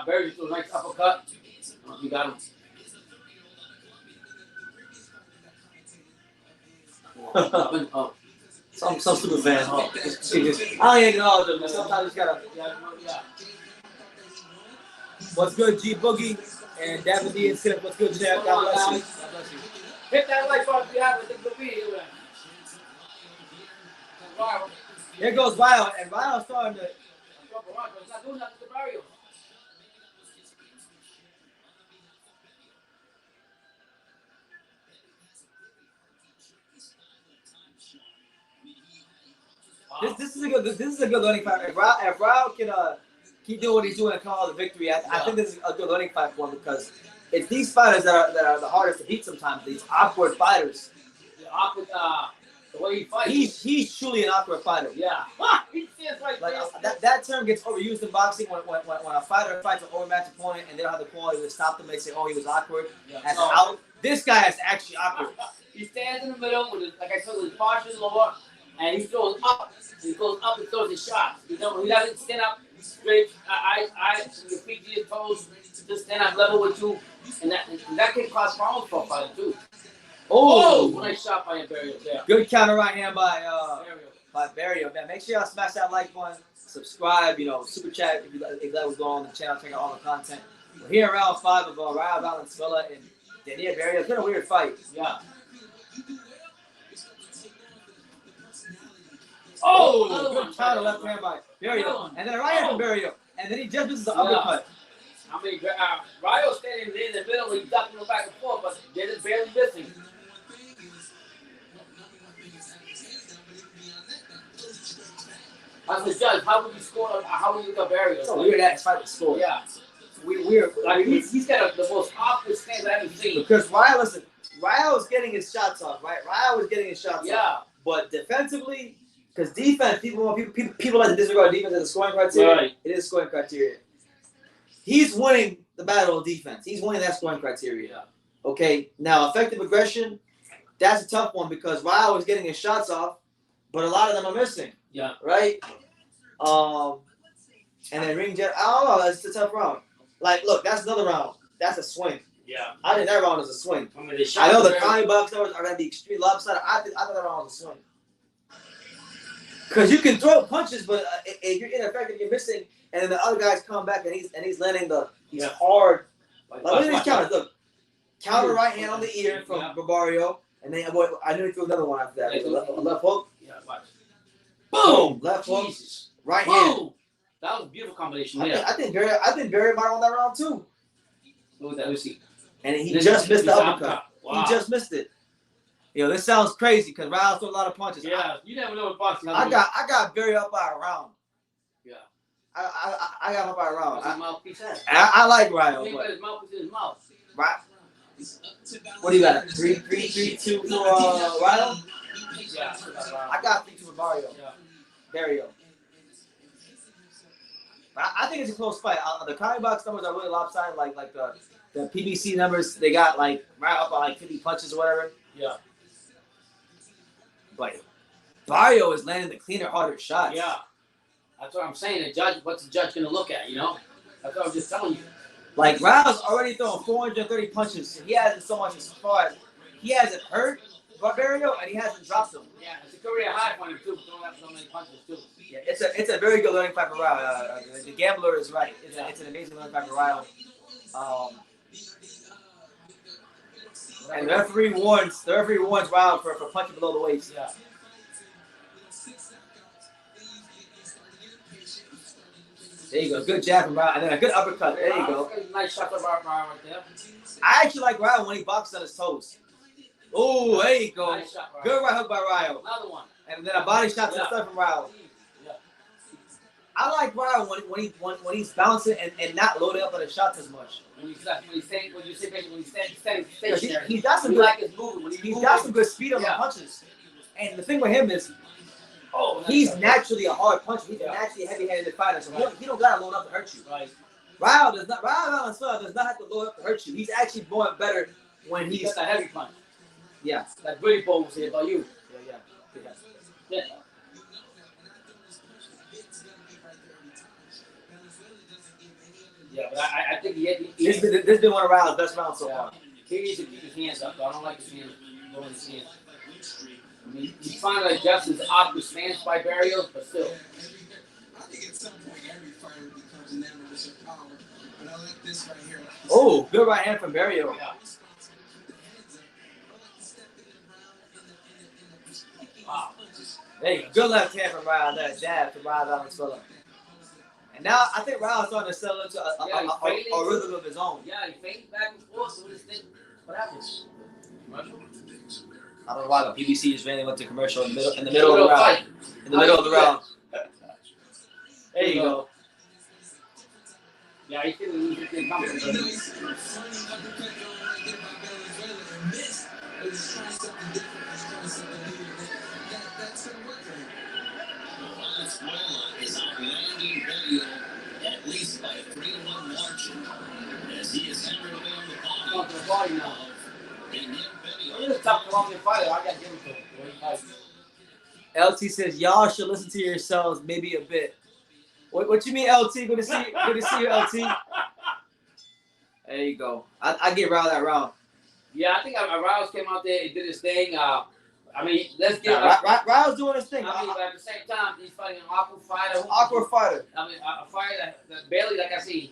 Barrios threw a nice uppercut. You got him. Some stupid fan, huh? I ain't acknowledge him, but sometimes you gotta. What's good, G Boogie and David D and Sip? What's good, Jay? God bless you. God bless you. Hit that like button if you haven't. Think the video. There goes Rayo, and Rayo's starting to. It's not doing nothing to Barrios. This is a good learning fight. If Rayo can keep doing what he's doing and come out with a victory, I think this is a good learning fight for him because it's these fighters that are the hardest to beat sometimes. These awkward fighters. Awkward, the way he fights. He's truly an awkward fighter. Yeah. He stands like that term gets overused in boxing when a fighter fights an overmatched opponent and they don't have the quality to stop them. They say, "Oh, he was awkward." Out. This guy is actually awkward. He stands in the middle with his, like I said, with his posture lower, and he throws up. He goes up and throws his shots. He doesn't stand up straight. Your feet to your toes, just stand up level with you, and that can cause problems for a fighter too. Oh, nice shot by Barrios there. Good counter right hand by Berrio. Man, make sure y'all smash that like button, subscribe, super chat if you like what's going on the channel, check out all the content. We're here in round 5 of Rayo Valenzuela and Deiner Berrio. It's been a weird fight. Yeah. Oh, good counter left hand by Berrio. And then a right hand from Berrio. And then he just misses the uppercut. I mean, Rayo standing in the middle, he's ducking him back and forth, but they're just barely missing. As a judge, how would you score? How would you look at Barrios? So weird ass fight to score. Yeah. Weird. Like he's got the most awkward stance I haven't seen. Because Rayo is getting his shots off, right? Rayo is getting his shots off. But defensively, because defense, people like to disregard defense as a scoring criteria. Right. It is scoring criteria. He's winning the battle of defense. He's winning that scoring criteria. Yeah. Okay. Now, effective aggression, that's a tough one because Rayo is getting his shots off, but a lot of them are missing. Yeah. Right? And then ring jet. I don't know. It's a tough round. Like, look, that's another round. That's a swing. Yeah. I think that round is a swing. I mean, I know the county box numbers are gonna be extreme lopsided. I thought that round was a swing. Because you can throw punches, but if you're ineffective, you're missing, and then the other guys come back and he's landing these hard. Like, look at these counters. Look, counter right hand on the ear from Barrio, and then I knew he threw another one after that. A left hook. Yeah, watch. Boom! Left hook. Jesus. Right Boom! hand. That was a beautiful combination. I think Barrio might won that round too. What was that? Let's see. And he just missed the uppercut. Wow. He just missed it. Yo, this sounds crazy because Rayo threw a lot of punches. Yeah, you never know what boxing. I got Barry up by a round. Yeah. I got him up by a round. His mouthpiece has. I like Rayo. He put his mouthpiece in his mouth. Right. What do you got? 3-2 for Rayo? Yeah. I got 3-2 for Barrio. Yeah. Berrio. I think it's a close fight. The county box numbers are really lopsided. Like the PBC numbers, they got like right up by like 50 punches or whatever. Yeah. But Barrio is landing the cleaner, harder shots. Yeah. That's what I'm saying. The judge, what's the judge gonna look at? You know. That's what I was just telling you. Like Rayo's already throwing 430 punches. He hasn't so much as far as he hasn't hurt Barrio and he hasn't dropped him. Yeah, it's a career high for him too, throwing up so many punches too. Yeah, it's a very good learning fight for Rayo. The gambler is right. It's an amazing learning fight for Rayo. And the referee warns Rayo for punching below the waist. Yeah. There you go. Good jab from Rayo. And then a good uppercut. There you go. Nice shot from Rayo right there. I actually like Rayo when he boxes on his toes. Oh, there you go. Nice shot, Good right hook by Rayo. Another one. And then a body shot to the stomach from Rayo. Yeah. I like Rayo when he's bouncing and not loading up on the shots as much. When you stand stationary. He's got some you good. like his movement. He's got some good speed on the punches. And the thing with him is, he's naturally a hard puncher. He's a naturally heavy-handed fighter, so he don't gotta load up to hurt you. Right. Rayo Valenzuela does not have to load up to hurt you. He's actually going better when he's got a heavy punch. Yeah. Like Billy Bo was here about you. Yeah. Yeah, but I think this has been one of Rayo's best rounds so far. He needs to keep his hands up. I don't like his hands going his hands. I mean, he's trying to adjust his awkward stance by Barrios, but still. I think at some point every fighter becomes enamored with their power. But I like this right here. Oh, good right hand from Barrio. Yeah. Wow. There you go. Good left hand from Rayo. That jab from Rayo Valenzuela. And now I think Rayo's starting to settle into a rhythm of his own. Yeah, he fades back and forth. So what happens? I don't know why, but PBC just randomly went to commercial in the middle of the round. In the middle of the round. There you go. Yeah, he's getting comfortable. Valenzuela is outlanding Berrio at least by a 3-1 margin as he is hammered away on the body now. Berrio. He's a tough Colombian fighter. I got to give him to him. LT says y'all should listen to yourselves maybe a bit. What you mean, LT? Good to see you, LT. There you go. I give Rayo that round. Yeah, I think Rayo came out there and did his thing. I mean, let's get Rayo's doing his thing. I mean, but at the same time, he's fighting an awkward fighter. Awkward fighter. I mean, a fighter that barely, like I see,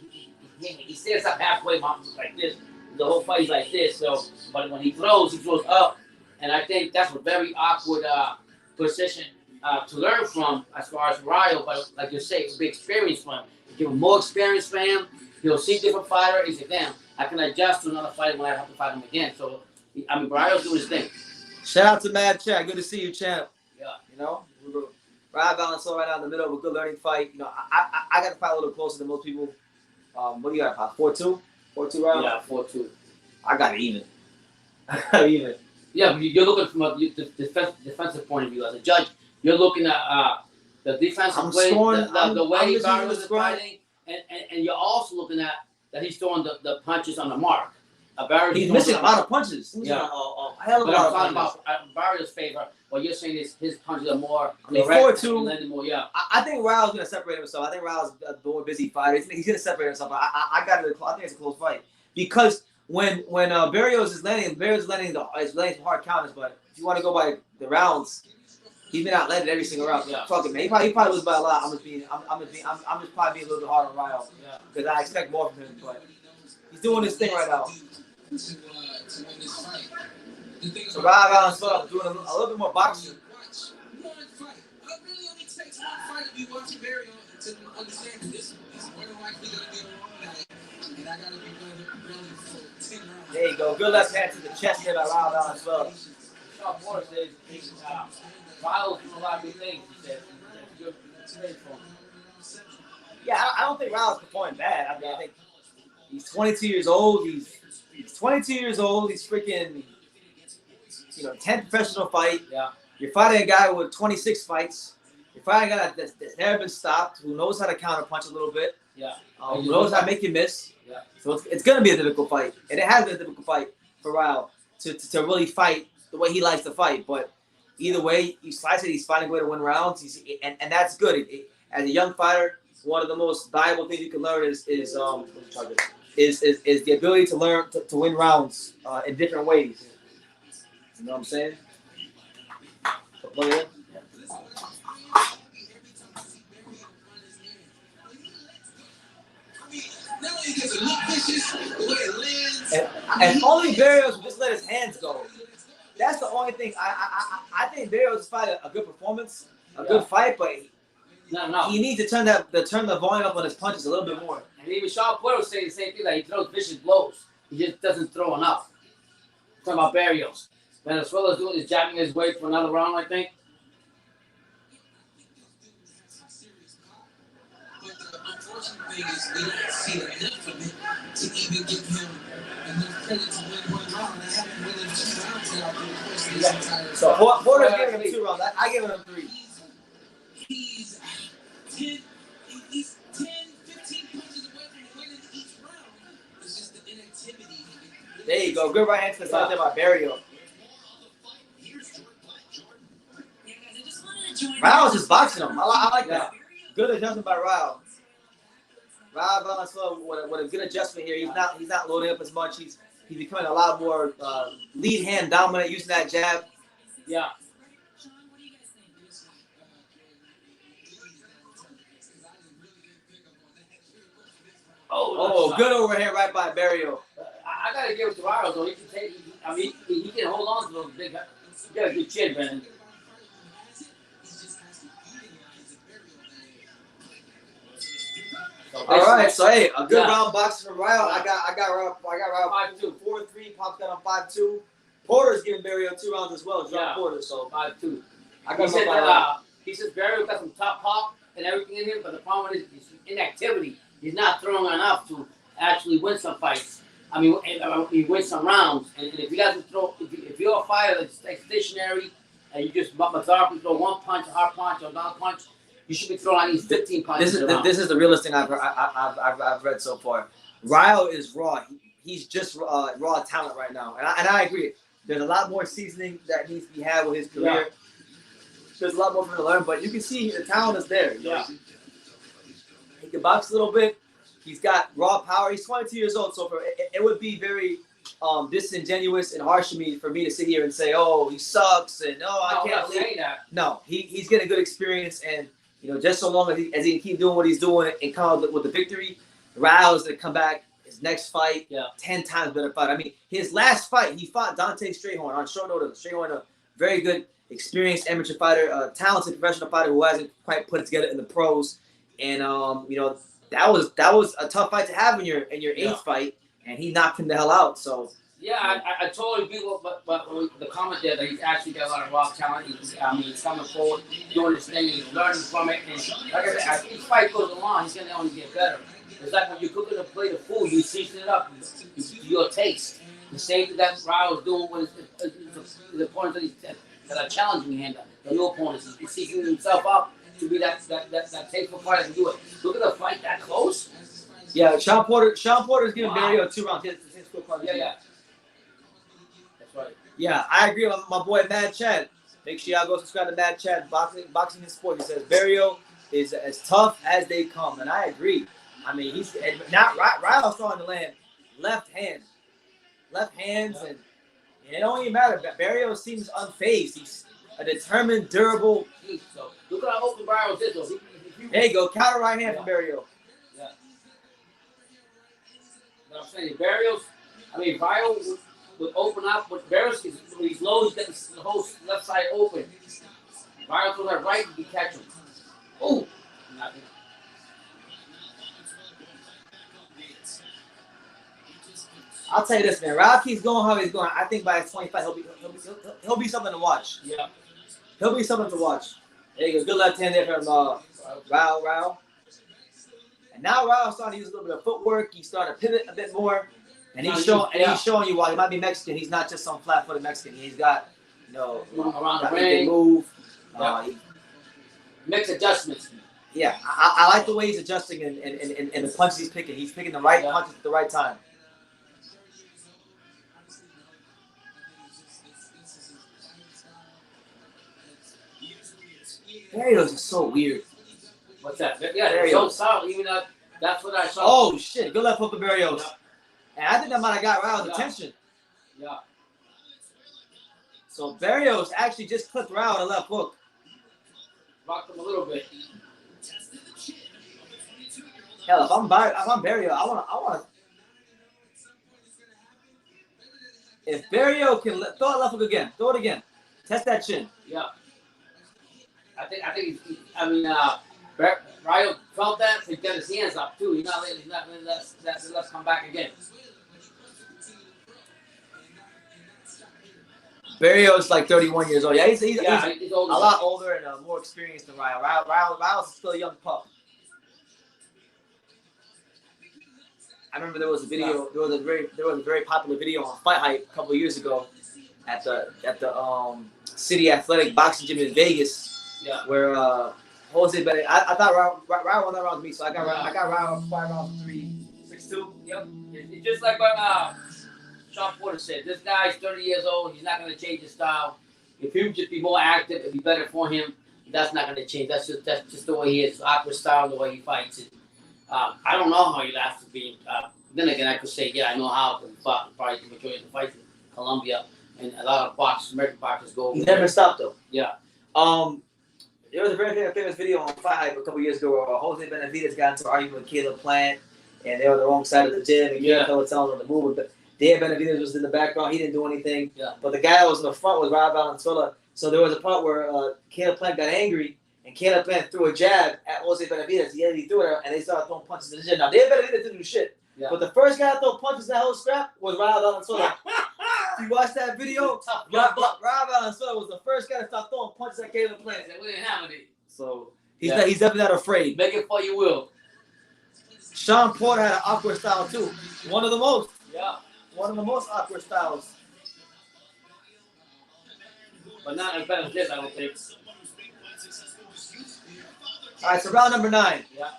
he stands up halfway, like this. The whole fight is like this. So, but when he throws up, and I think that's a very awkward position to learn from as far as Rayo. But like you say, it's a big experience for him. Give him more experience for him. He'll see different fighter. He's like, damn, I can adjust to another fight when I have to fight him again. So, I mean, Rayo's doing his thing. Shout out to Mad Chat. Good to see you, champ. Yeah. You know, Rayo Valenzuela right now in the middle of a good learning fight. You know, I got to fight a little closer than most people. What do you got? 4-2? 4-2 round? Yeah, 4-2. I got it even. I got it even. Yeah, but you're looking from a defensive point of view. As a judge, you're looking at the defensive way, the way Barrios is fighting, and you're also looking at that he's throwing the punches on the mark. He's missing a lot of punches. Yeah. A hell of a lot of punches. I'm talking about Barrios' favor What you're saying is his punches are more mean, direct 4-2. and landing more, yeah. I think Rao's gonna separate himself. I think Rao's a more busy fighter. He's gonna separate himself. I think it's a close fight because when Barrios is landing hard counters. But if you want to go by the rounds, he's been outlanded every single round. Yeah. Fuck it, man. He probably loses by a lot. I'm just probably being a little bit hard on Rayo. Yeah. Because I expect more from him, but he's doing his thing right now. So Rayo Valenzuela doing a little bit more boxing. There you go. Good left hand to the chest there by Rayo Valenzuela. Sean Porter says Rayo's doing a lot of good things. He said good trade for him. Yeah, I don't think Rayo's performing bad. I mean, I think he's 22 years old. He's 22 years old. He's freaking, 10th professional fight. Yeah. You're fighting a guy with 26 fights. You're fighting a guy that's never been stopped, who knows how to counter punch a little bit. Yeah. Who knows how to make you miss. Yeah. So it's going to be a difficult fight. And it has been a difficult fight for Rayo to really fight the way he likes to fight. But either way, he's finding a way to win rounds. And that's good. As a young fighter, one of the most valuable things you can learn is the ability to learn to win rounds in different ways. You know what I'm saying? And only Barrios would just let his hands go. That's the only thing. I think Barrios is fighting a good performance, a good fight, but he needs to turn the volume up on his punches a little bit more. And even Sean Porter was saying the same thing, that he throws vicious blows. He just doesn't throw enough. I'm talking about Barrios. Venezuela's is jabbing his way for another round, I think. But the unfortunate thing is we don't see enough of it to even give him enough credit to win one round. I haven't won 2 rounds now through the course of this entire So Porter's giving him 2 rounds. I give him 3. He's 10, 15 punches away from winning each round. It's just the inactivity. There you go. Good right hand to the side there by Barrio. Rayo's just boxing him. I like that. Good adjustment by Rayo. Rayo Valenzuela with a good adjustment here. He's not loading up as much. He's becoming a lot more lead hand dominant, using that jab. Yeah. Oh, good overhand right by Barrio. I gotta give it to Barrios though. He can take. He can hold on to those big. He got a good chin, man. All right, so hey, a good round boxing from Rayo. I got Rayo 5-2, 4-3. Pop's got on 5-2. Porter's giving Barrio 2 rounds as well. John Porter, so 5-2. I got he says Barrio got some top pop and everything in him, but the problem is his inactivity. He's not throwing enough to actually win some fights. I mean, he wins some rounds. And if you guys throw, if you're a fighter that's stationary and you just methodically throw one punch, a hard punch, or a down punch, you should be throwing at least 15 punches. This is the realest thing I've read so far. Rayo is raw. He's just raw talent right now, and I agree. There's a lot more seasoning that needs to be had with his career. Yeah. There's a lot more for him to learn, but you can see the talent is there. Yeah. He can box a little bit. He's got raw power. He's 22 years old, so it would be very disingenuous and harsh for me to sit here and say, "Oh, he sucks," and I can't believe that. No, he's getting good experience, and just so long as he can keep doing what he's doing and come out with the victory, Rayo's going to come back his next fight 10 times better fight. I mean, his last fight, he fought Dante Strayhorn on short notice. Strayhorn, a very good, experienced amateur fighter, a talented professional fighter who hasn't quite put it together in the pros. And that was a tough fight to have in your 8th fight, and he knocked him the hell out. So. Yeah, I totally agree with but the comment there that he's actually got a lot of raw talent. He's coming forward, doing his thing, he's learning from it. And like I said, as each fight goes along, he's going to only get better. It's like when you're cooking a plate of food, you season it up to your taste. The same thing that Rayo is doing with his opponents that are challenging him, the new opponents. He's seasoning himself up to be that tasteful fighter to do it. Look at the fight that close. Yeah, Sean Porter's giving Barrio 2 rounds. Yeah. Right. Yeah, I agree with my boy Mad Chad. Make sure y'all go subscribe to Mad Chat, Boxing and Sports. He says Berrio is as tough as they come, and I agree. I mean, he's not Rayo's starting to land left hands, and it don't even matter. Barrio seems unfazed. He's a determined, durable. So look at how open Barrios is. Though. There you go, counter right hand from Barrio. Yeah. What I'm saying, Barrios. I mean, Barrios would open up, but Barrios when he's low, he's getting the whole left side open. Barrios with that right, you catch him. Oh, nothing. I'll tell you this, man. Raul keeps going how he's going. I think by his 25, he'll be something to watch. Yeah, he'll be something to watch. There you go. Good left hand there from Raul. And now Raul's starting to use a little bit of footwork. He's starting to pivot a bit more, and he's showing you while he might be Mexican, he's not just some flat-footed Mexican. He's got around the he ring. can move. Makes adjustments. Yeah, I like the way he's adjusting and the punches he's picking. He's picking the right punches at the right time. Barrios is so weird. What's that? Yeah, they're so solid. Even that's what I saw. Oh shit! Good left hook of Barrios. Yeah. And I think that might have got Raul's attention. Yeah. So Barrios actually just clipped Raul with a left hook. Rocked him a little bit. Hell, if I'm Barrio, I want to. If Barrio can throw a left hook again, throw it again. Test that chin. Yeah. Rayo felt that, so he got his hands up too. He's not letting let's come back again. Barrio's like 31 years old. Yeah, he's a lot older and more experienced than Rayo. Rayo's still a young pup. I remember there was a video. There was a very popular video on Fight Hype a couple of years ago at the City Athletic Boxing Gym in Vegas. Yeah. Where Jose Rayo, I thought Rayo won that round with me, so I got Rayo 5 rounds 3-6-2. Yep. It's just like what Sean Porter said. This guy's 30 years old. He's not going to change his style. If he would just be more active, it'd be better for him. That's not going to change. That's just the way he is. Awkward style, the way he fights it. I don't know how he lasts to be. Then again, I could say, yeah, I know how. Probably the majority of the fights in Colombia and a lot of boxers, American boxers go over. He never stopped though. Yeah. There was a very famous video on Fight Hype a couple years ago where Jose Benavidez got into an argument with Caleb Plant, and they were on the wrong side of the gym, and Caleb was telling them to move. But Deiner Berrio was in the background; he didn't do anything. Yeah. But the guy that was in the front was Rayo Valenzuela. So there was a part where Caleb Plant got angry, and Caleb Plant threw a jab at Jose Benavidez. He threw it, and they started throwing punches in the gym. Now Deiner Berrio didn't do shit, but the first guy to throw punches in that whole scrap was Rayo Valenzuela. If you watch that video, Rayo Valenzuela was the first guy to start throwing punches at Caleb Plant. We didn't have it. So he's definitely not afraid. Make it for you will. Sean Porter had an awkward style too. One of the most. Yeah. One of the most awkward styles. But not as bad as this, I don't think. All right, so round number 9. Yeah.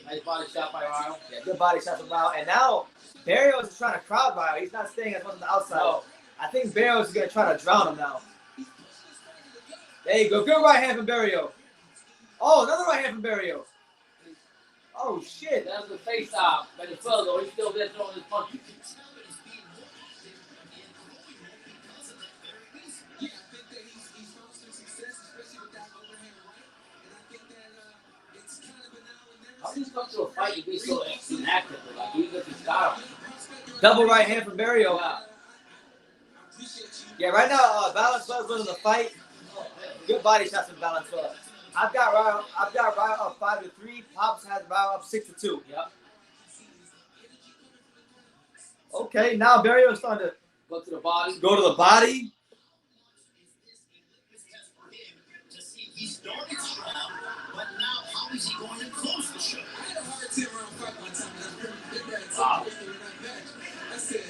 Nice body shot by Rayo. Yeah, good body shot from Rayo. And now Barrios is trying to crowd Rayo. He's not staying as much on the outside. No. I think Barrios is going to try to drown him now. There you go. Good right hand from Berrio. Oh, another right hand from Berrio. Oh, shit. That was the face-off. Venezuela, though, he's still there throwing his punches. How do you come to a fight and be so inactive? Like, you get this guy. Double right hand from Berrio. Yeah, right now, Valenzuela's winning the fight. Good body shots from Valenzuela. I've got Rayo up 5-3. Pops has Rayo up 6-2. Yep. Okay, now Barrio's starting to go to the body. Go to the body. He started strong, but now how is he going to close the show? I had a hard 10-round fight one time. Wow. I said,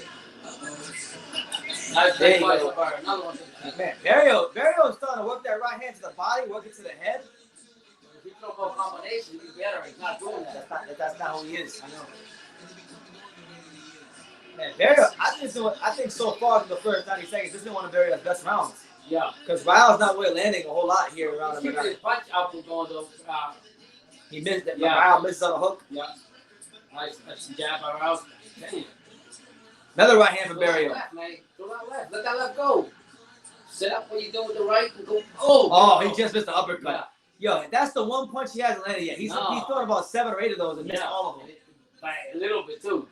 Nice There you fight go. so far. Another one. Man, Barrio's starting to work that right hand to the body, work it to the head. If you throw a combination, he's better. He's not doing that. That's not who he is. I know. Man, Barrio, I think so far in the first 90 seconds, this is one of Barrio's best rounds. Yeah. Because Rayo's not really landing a whole lot here around He's him. keeping his punch output going though. He missed that. Yeah. Ryo misses on a hook. Yeah. Nice jab by Rouse. Damn. Another right hand from Go Barrio. left, man. Go that left. Let that left go. Set up what you doing with the right and go. Oh, he just missed the uppercut. Yeah. Yo, that's the one punch he hasn't landed yet. He's thrown about 7 or 8 of those and missed all of them. By a little bit too.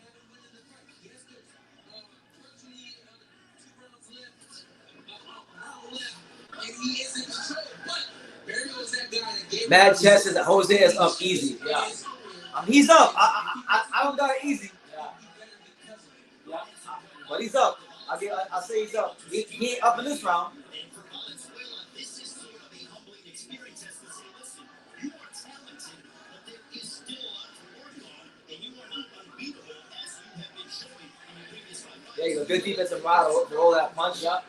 Mad Chess says that Jose is up easy. Yeah. He's up. I don't got it easy. Yeah. Yeah. But he's up. I'll say he's up. He ain't up in this round. There you go. Good defensive model to roll that punch up.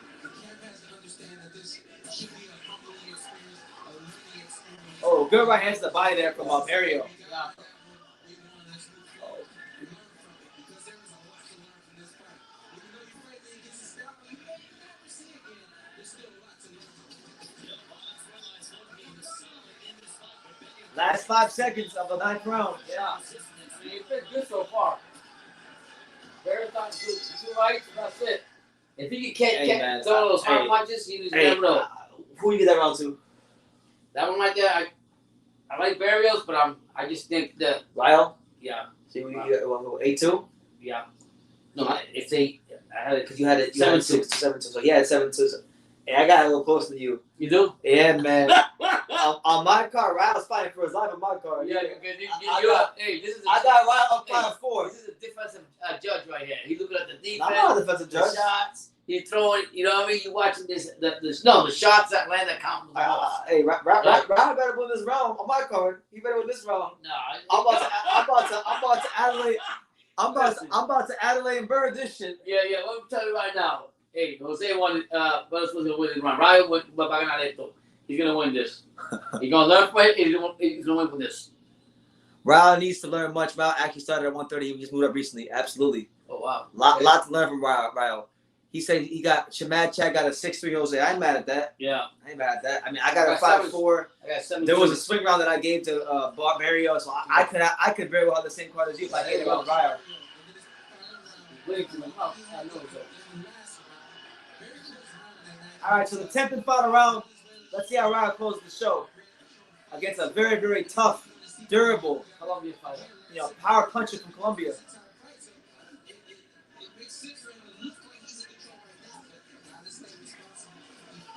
Oh, good right hand to the body there from Barrio. Yeah. Last 5 seconds of the 9th round. Yeah. I mean, it's been good so far. Very not good. 2 rights, that's it. If he can throw those hard punches, you just never know. Who you get that round to? That one right there, I like Barrios, but I just think that Rayo? yeah. See, you get 8-2? Yeah. No, it's 8. I had it Because you had it 7-2. 7-2. So yeah, 7-2. So, hey, I got it a little closer than you. You do? Yeah, man. On my card, Rayo's fighting for his life on my card. Yeah, because hey, this is I got Rayo up by 4. This is a defensive judge right here. He's looking at the defense, I'm not a defensive the judge. shots. He's throwing, you know what I mean? You're watching the shots that land that count. Hey, Rayo better win this round on my card. He better win this round. No, I'm about to Adelaide. I'm about to Adelaide and Bird this shit. Yeah. Let me tell you right now. Hey, Jose won. Barrios was gonna win this round. Rayo va a ganar esto. He's gonna win this. He's gonna learn from it. He's gonna win from this. Rayo needs to learn much. Rayo actually started at 130. He just moved up recently. Absolutely. Oh wow. Lot to learn from Rayo. He said he got Shamad Chad got a 6'3" Jose. I ain't mad at that. Yeah. I ain't mad at that. I mean, I got a 5'4". I got 7. There was a swing round that I gave to Barrios, so I could very well have the same card as you if I gave it on Rayo. All right, so the 10th and final round. Let's see how Rayo closes the show against a very, very tough, durable Colombia fighter. Power puncher from Colombia.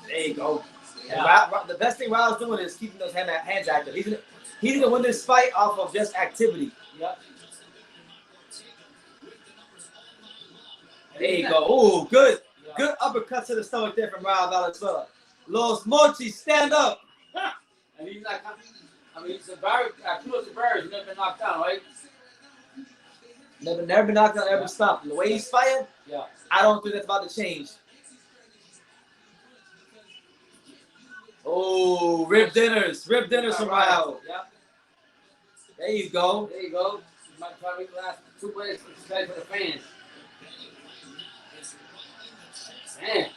There you go. Yeah. The best thing Rayo's doing is keeping those hands active. He's gonna win this fight off of just activity. Yep. There you go. Ooh, good uppercut to the stomach there from Rayo Valenzuela. Los Mochis, stand up. And he's not. I mean, it's a Barrios. Kudos to Barrios. He's never been knocked down, right? Never been knocked down, never been stopped. And the way he's fighting, Yeah. I don't think that's about to change. Oh, rib dinners from Rayo. Yep. There you go. There you go. You might try to make the last 2 minutes for the fans. Man.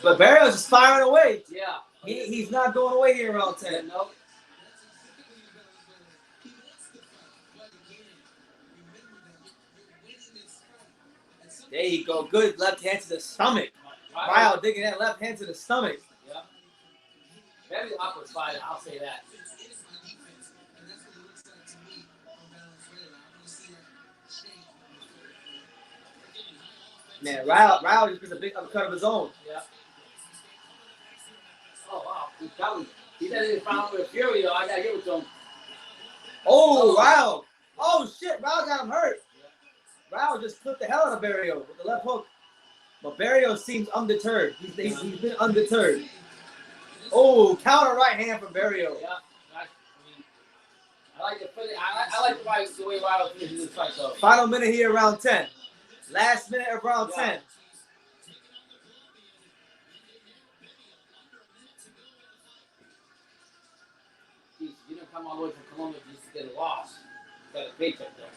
But Barrios is firing away. Yeah. He's not going away here around 10. Nope. There you go. Good left hand to the stomach. Rayo digging that left hand to the stomach. Yeah. Very awkward fight, I'll say that. Man, Rayo just gets a big uppercut of his own. Yeah. Oh, wow. He doesn't even find with Fury, though. I got to give it to him. Oh, Rayo. Oh, shit. Rayo got him hurt. Rayo just clipped the hell out of Barrio with the left hook. But Barrio seems undeterred. He's been undeterred. Oh, counter right hand from Barrio. Yeah. I like the way Rayo finishes this fight, though. Final minute here, round 10. Last minute of round 10. Jeez, you didn't come all the way from Colombia just to get a loss. You got a paycheck, though.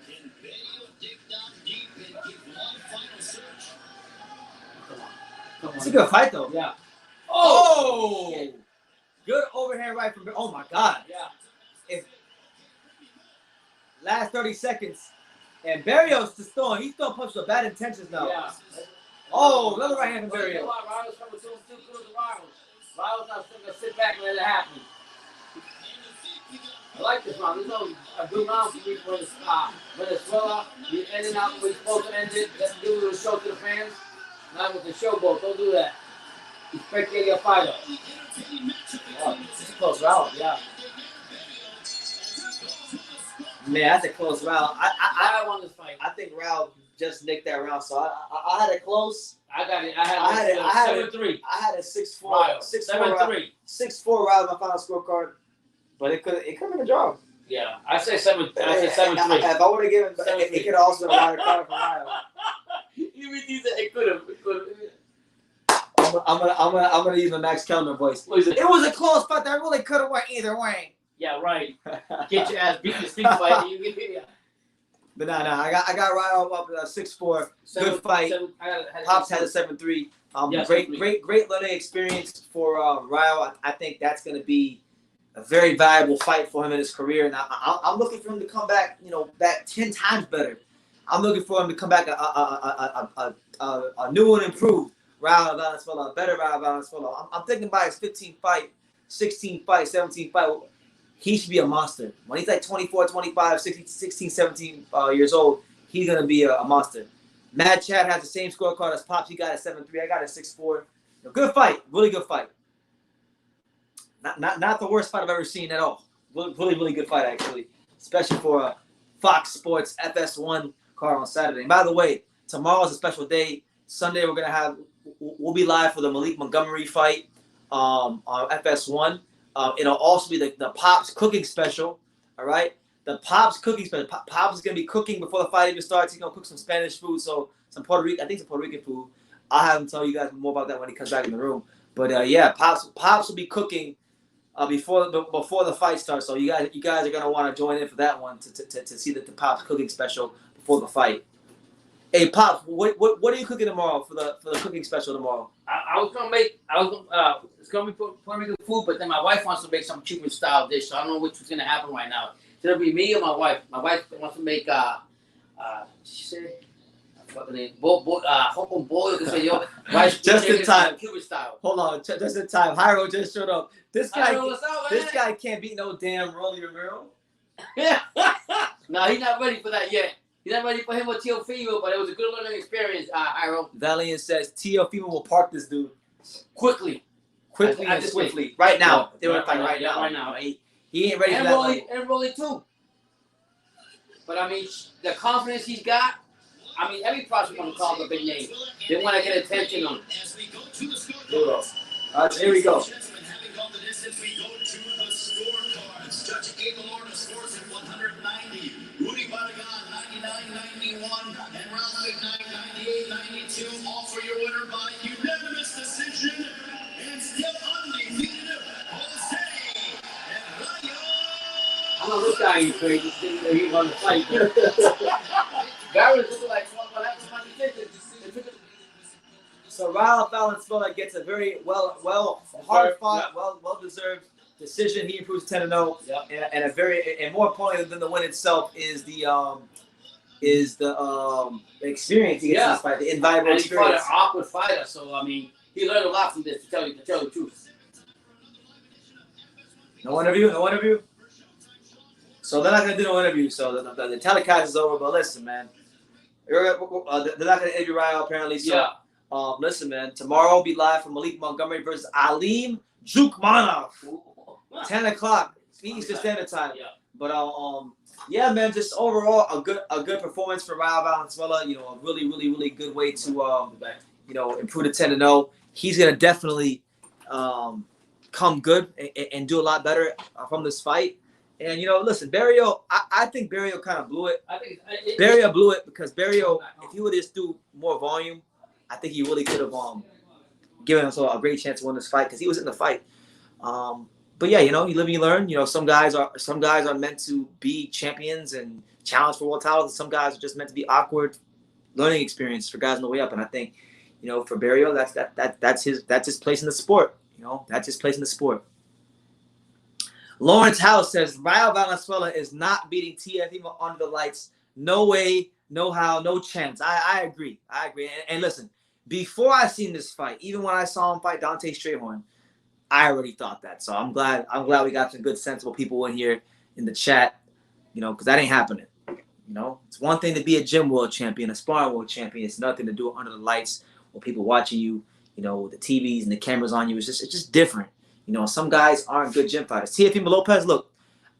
Can Berrio dig down deep and give one final search? Come on. It's a good fight, though. Yeah. Oh! Good overhand right from. Oh my God! Yeah. If last 30 seconds, and Barrios just throwing. He's throwing punches with bad intentions now. Yeah. Oh, another right hand from Barrios. Barrios coming too close to Barrios. Barrios not still gonna sit back and let it happen. I like this round. This is a good round for me for Venezuela. You ending out where you're supposed to end it. Let's do the show to the fans. Not with the showboat. Don't do that. Respect your fighter. Oh, it's a close round. Yeah. Man, that's a close round. I won this fight. I think Raul just nicked that round, so I had it close. I got it. I had it 7-3. I had a 6-4. 7-3. 6-4 round my final scorecard, but it could have been a draw. Yeah, I say 7. I say 7-3. If I would have given, it could have also been a wider card for Raul. Even he said it could have. I'm gonna use my Max Kellner voice. It was a close fight that really could have went either way. Yeah, right. Get your ass beat in the street fight. But no, I got Raul up at 6-4. Good fight. Pops had a 7-3. Yeah, Great learning experience for Raul. I think that's gonna be a very valuable fight for him in his career, and I'm looking for him to come back. Back 10 times better. I'm looking for him to come back a new and improved Rayo Valenzuela, a better Rayo Valenzuela. I'm thinking by his 15th fight, 16th fight, 17th fight, he should be a monster. When he's like 24, 25, 16, 17 years old, he's going to be a monster. Mad Chad has the same scorecard as Pops. He got a 7-3. I got a 6-4. Good fight. Really good fight. Not the worst fight I've ever seen at all. Really good fight, actually. Especially for a Fox Sports FS1 card on Saturday. And by the way, tomorrow's a special day. Sunday we'll be live for the Malik Montgomery fight on FS1. It'll also be the Pops cooking special. All right, the Pops cooking special. Pops is gonna be cooking before the fight even starts. He's gonna cook some Spanish food, so some Puerto Rican. I think some Puerto Rican food. I'll have him tell you guys more about that when he comes back in the room. But yeah, Pops will be cooking before the fight starts. So you guys are gonna want to join in for that one to see the Pops cooking special before the fight. Hey Pops, what are you cooking tomorrow for the cooking special tomorrow? It's gonna be Puerto Rican food, but then my wife wants to make some Cuban style dish, so I don't know which is gonna happen right now. So it'll be me or my wife. My wife wants to make she said fucking name hopon bollo, que sé yo, rice Just in time. Cuban style. Hold on, just in time. Jairo just showed up. This guy can't beat no damn Rolly Romero. No, he's not ready for that yet. He's not ready for him with Teofimo, but it was a good learning experience, Jairo. Valiant says Teofimo will park this dude Quickly and swiftly. Right now. They want to fight right now. Right now. He ain't ready for that level. And Rolly too. But I mean, the confidence he's got. I mean, every prospect want to call him a big name. They want to get attention on him. Here we go. Judge Abel Lord of Sports at 190. Rudy Barragan, 99.91. And Ralph McKnight, 98.92. All for your winner by unanimous decision. And still undefeated, Jose Rayo. I know this guy ain't crazy. He won the fight. Barrios look like what happened to my decision. So Rayo Valenzuela gets a very hard fought, well deserved decision. He improves 10-0, and more importantly than the win itself is the experience he gets in this fight, the invaluable experience. And he fought an awkward fighter, so I mean he learned a lot from this. To tell the truth. No interview. So they're not gonna do no interview. So the telecast is over. But listen, man, they're not gonna interview Rayo apparently. So listen, man, tomorrow will be live from Malik Montgomery versus Alim Jukmanov. 10 o'clock Eastern Standard Time. Yeah. But yeah, man, just overall a good performance for Rayo Valenzuela. A really good way to improve to 10-0. He's gonna definitely come good and do a lot better from this fight. And listen, Berrio, I think Berrio kind of blew it. Berrio blew it because Berrio, if he would just do more volume, I think he really could have given us a great chance to win this fight because he was in the fight. But yeah, you live and you learn. Some guys are meant to be champions and challenge for world titles. And some guys are just meant to be awkward learning experience for guys on the way up. And I think, for Berrio, that's his place in the sport. That's his place in the sport. Lawrence House says Rayo Valenzuela is not beating Teofimo under the lights. No way, no how, no chance. I agree. And listen, before I seen this fight, even when I saw him fight Dante Strayhorn, I already thought that. So I'm glad we got some good, sensible people in here in the chat, because that ain't happening. It's one thing to be a gym world champion, a sparring world champion. It's nothing to do it under the lights with people watching you, with the TVs and the cameras on you. It's just different. Some guys aren't good gym fighters. Teofimo Lopez, look,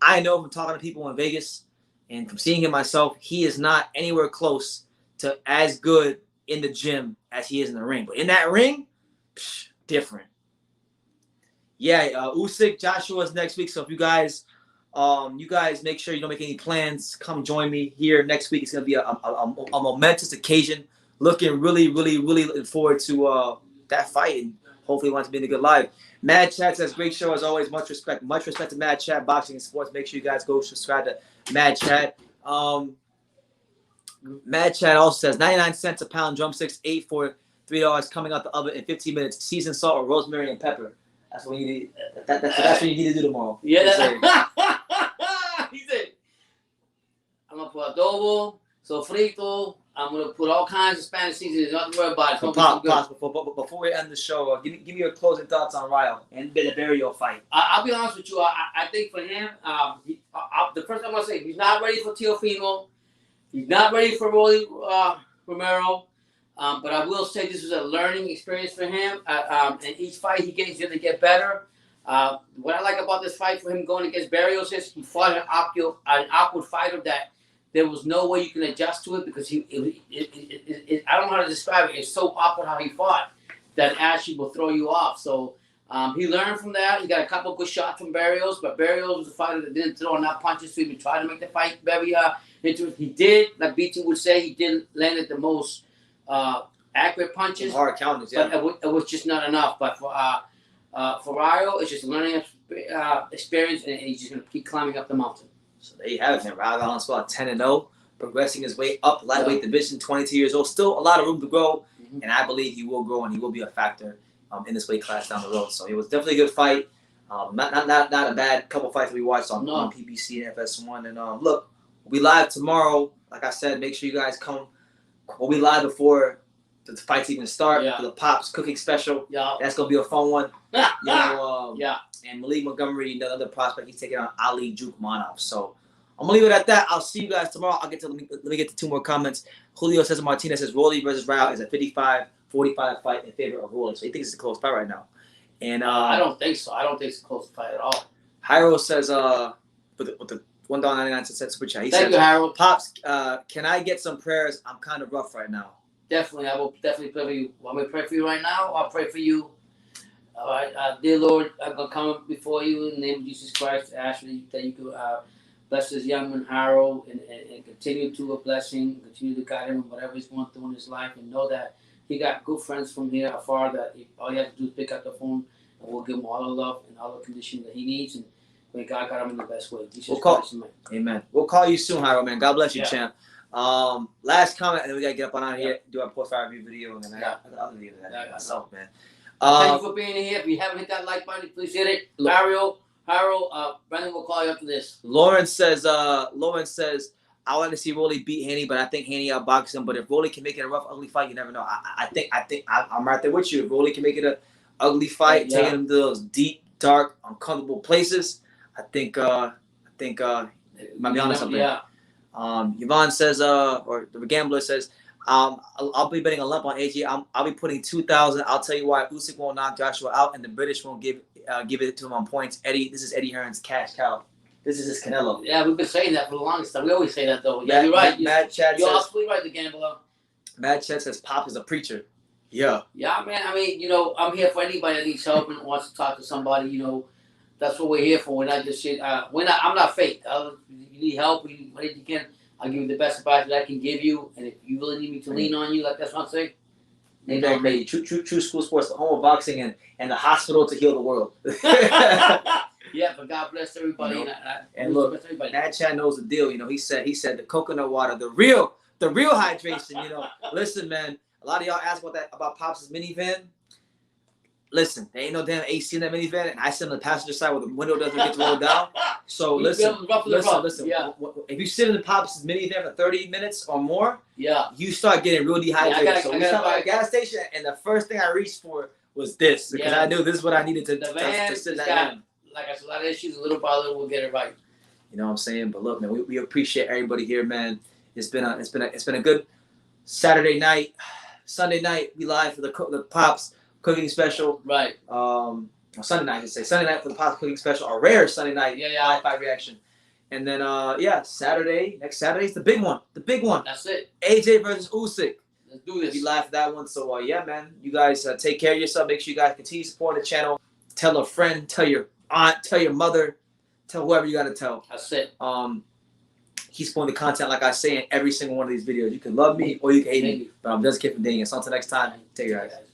I know from talking to people in Vegas and from seeing him myself, he is not anywhere close to as good in the gym as he is in the ring. But in that ring, different. Yeah, Usyk, Joshua's next week. So if you guys make sure you don't make any plans. Come join me here next week. It's gonna be a momentous occasion. Looking really, really, really looking forward to that fight, and hopefully want to be in a good live. Mad Chat says, great show as always. Much respect to Mad Chat, Boxing and Sports. Make sure you guys go subscribe to Mad Chat. Mad Chat also says 99 cents a pound drumsticks, 8 for $3 coming out the oven in 15 minutes. Seasoned salt or rosemary and pepper. That's what you need. That's what you need to do tomorrow. Yeah. He said, I'm gonna put adobo, sofrito. I'm gonna put all kinds of Spanish seasonings. Don't worry about it. Before we end the show, give me your closing thoughts on Rayo and the Berrio fight. I'll be honest with you. I think for him, the first time I'm gonna say he's not ready for Teofimo. He's not ready for Rolly Romero. But I will say this was a learning experience for him. And each fight he gets, he's going to get better. What I like about this fight for him going against Barrios is he fought an awkward fighter that there was no way you can adjust to it because I don't know how to describe it. It's so awkward how he fought that actually will throw you off. So he learned from that. He got a couple good shots from Barrios, but Barrios was a fighter that didn't throw enough punches to even try to make the fight very interesting. He did, like BT would say, he did land at the most accurate punches, hard counters, yeah. But it was just not enough. But for Rayo, it's just a learning experience, and he's just going to keep climbing up the mountain. So there you have it, man. Rayo Valenzuela 10-0, progressing his way up lightweight division, 22 years old. Still a lot of room to grow, and I believe he will grow and he will be a factor in this weight class down the road. So it was definitely a good fight. Not a bad couple fights we watched on PBC and FS1. And look, we'll be live tomorrow. Like I said, make sure you guys come. We'll be live before the fights even start for the Pops cooking special. Yeah. That's going to be a fun one. And Malik Montgomery, the other prospect, he's taking on Ali Jukmanov. So I'm going to leave it at that. I'll see you guys tomorrow. Let me get to 2 more comments. Julio Cesar Martinez says Rolly versus Rayo is a 55-45 fight in favor of Rolly. So he thinks it's a close fight right now. And I don't think so. I don't think it's a close fight at all. Hyro says with the $1.99 super chat. He Thank you, Harold. Pops, can I get some prayers? I'm kind of rough right now. Definitely, I will definitely pray for you. Want me to pray for you right now? I'll pray for you. All right, dear Lord, I'm going to come before you in the name of Jesus Christ. Ask that you could bless this young man, Harold, and continue to a blessing, continue to guide him in whatever he's going through in his life, and know that he got good friends from here afar that all you have to do is pick up the phone, and we'll give him all the love and all the conditions that he needs, and may God got him in the best way. Amen. We'll call you soon, Harold, man. God bless you, champ. Last comment, and then we gotta get up on out here, do our post-fire review video, and then I'll leave that myself, man. Thank you for being here. If you haven't hit that like button, please hit it. Harold, Brendan will call you after this. Lawrence says, I want to see Rolly beat Haney, but I think Haney outboxes him. But if Rolly can make it a rough, ugly fight, you never know. I think I'm right there with you. If Rolly can make it a ugly fight, taking him to those deep, dark, uncomfortable places, I think it might be honest something. Yeah. Yvonne says, or the gambler says, I'll be betting a lump on AJ. I'll be putting 2,000. I'll tell you why. Usyk won't knock Joshua out, and the British won't give it to him on points. This is Eddie Hearn's cash cow. This is his Canelo. Yeah, we've been saying that for the longest time. We always say that, though. Yeah, you're right. You're absolutely right, the gambler. Mad Chat says Pop is a preacher. Yeah. Yeah, man. I mean, I'm here for anybody that needs help and wants to talk to somebody. That's what we're here for. We're not just shit. I'm not fake. You need help. Whatever you can. I'll give you the best advice that I can give you. And if you really need me to lean on you, like that's what I'm saying. True school sports, the home of boxing, and the hospital to heal the world. Yeah, but God bless everybody. You know, and and look, everybody. that Chad knows the deal. You know, he said the coconut water, the real hydration. You know, listen, man. A lot of y'all ask about Pops' minivan. Listen, there ain't no damn AC in that minivan, and I sit on the passenger side where the window doesn't get to roll down. So listen. Yeah. If you sit in the Pops' minivan for 30 minutes or more, yeah, you start getting real dehydrated. I so we stopped at a gas station, and the first thing I reached for was this because I knew this is what I needed to sit in that van. Like I said, a lot of issues, little by little, we'll get it right. You know what I'm saying? But look, man, we appreciate everybody here, man. It's been a good Saturday night, Sunday night. We live for the Pops cooking special. Right. Sunday night, I should say. Sunday night for the Pops cooking special. A rare Sunday night. Yeah. Live fight reaction. And then Saturday. Next Saturday's the big one. The big one. That's it. AJ versus Usyk. Let's do this. We live for that one. So yeah, man. You guys take care of yourself. Make sure you guys continue supporting the channel. Tell a friend. Tell your aunt. Tell your mother. Tell whoever you gotta tell. That's it. Keep supporting the content like I say in every single one of these videos. You can love me or you can hate me. But I'm just kidding. Until next time, take care, guys.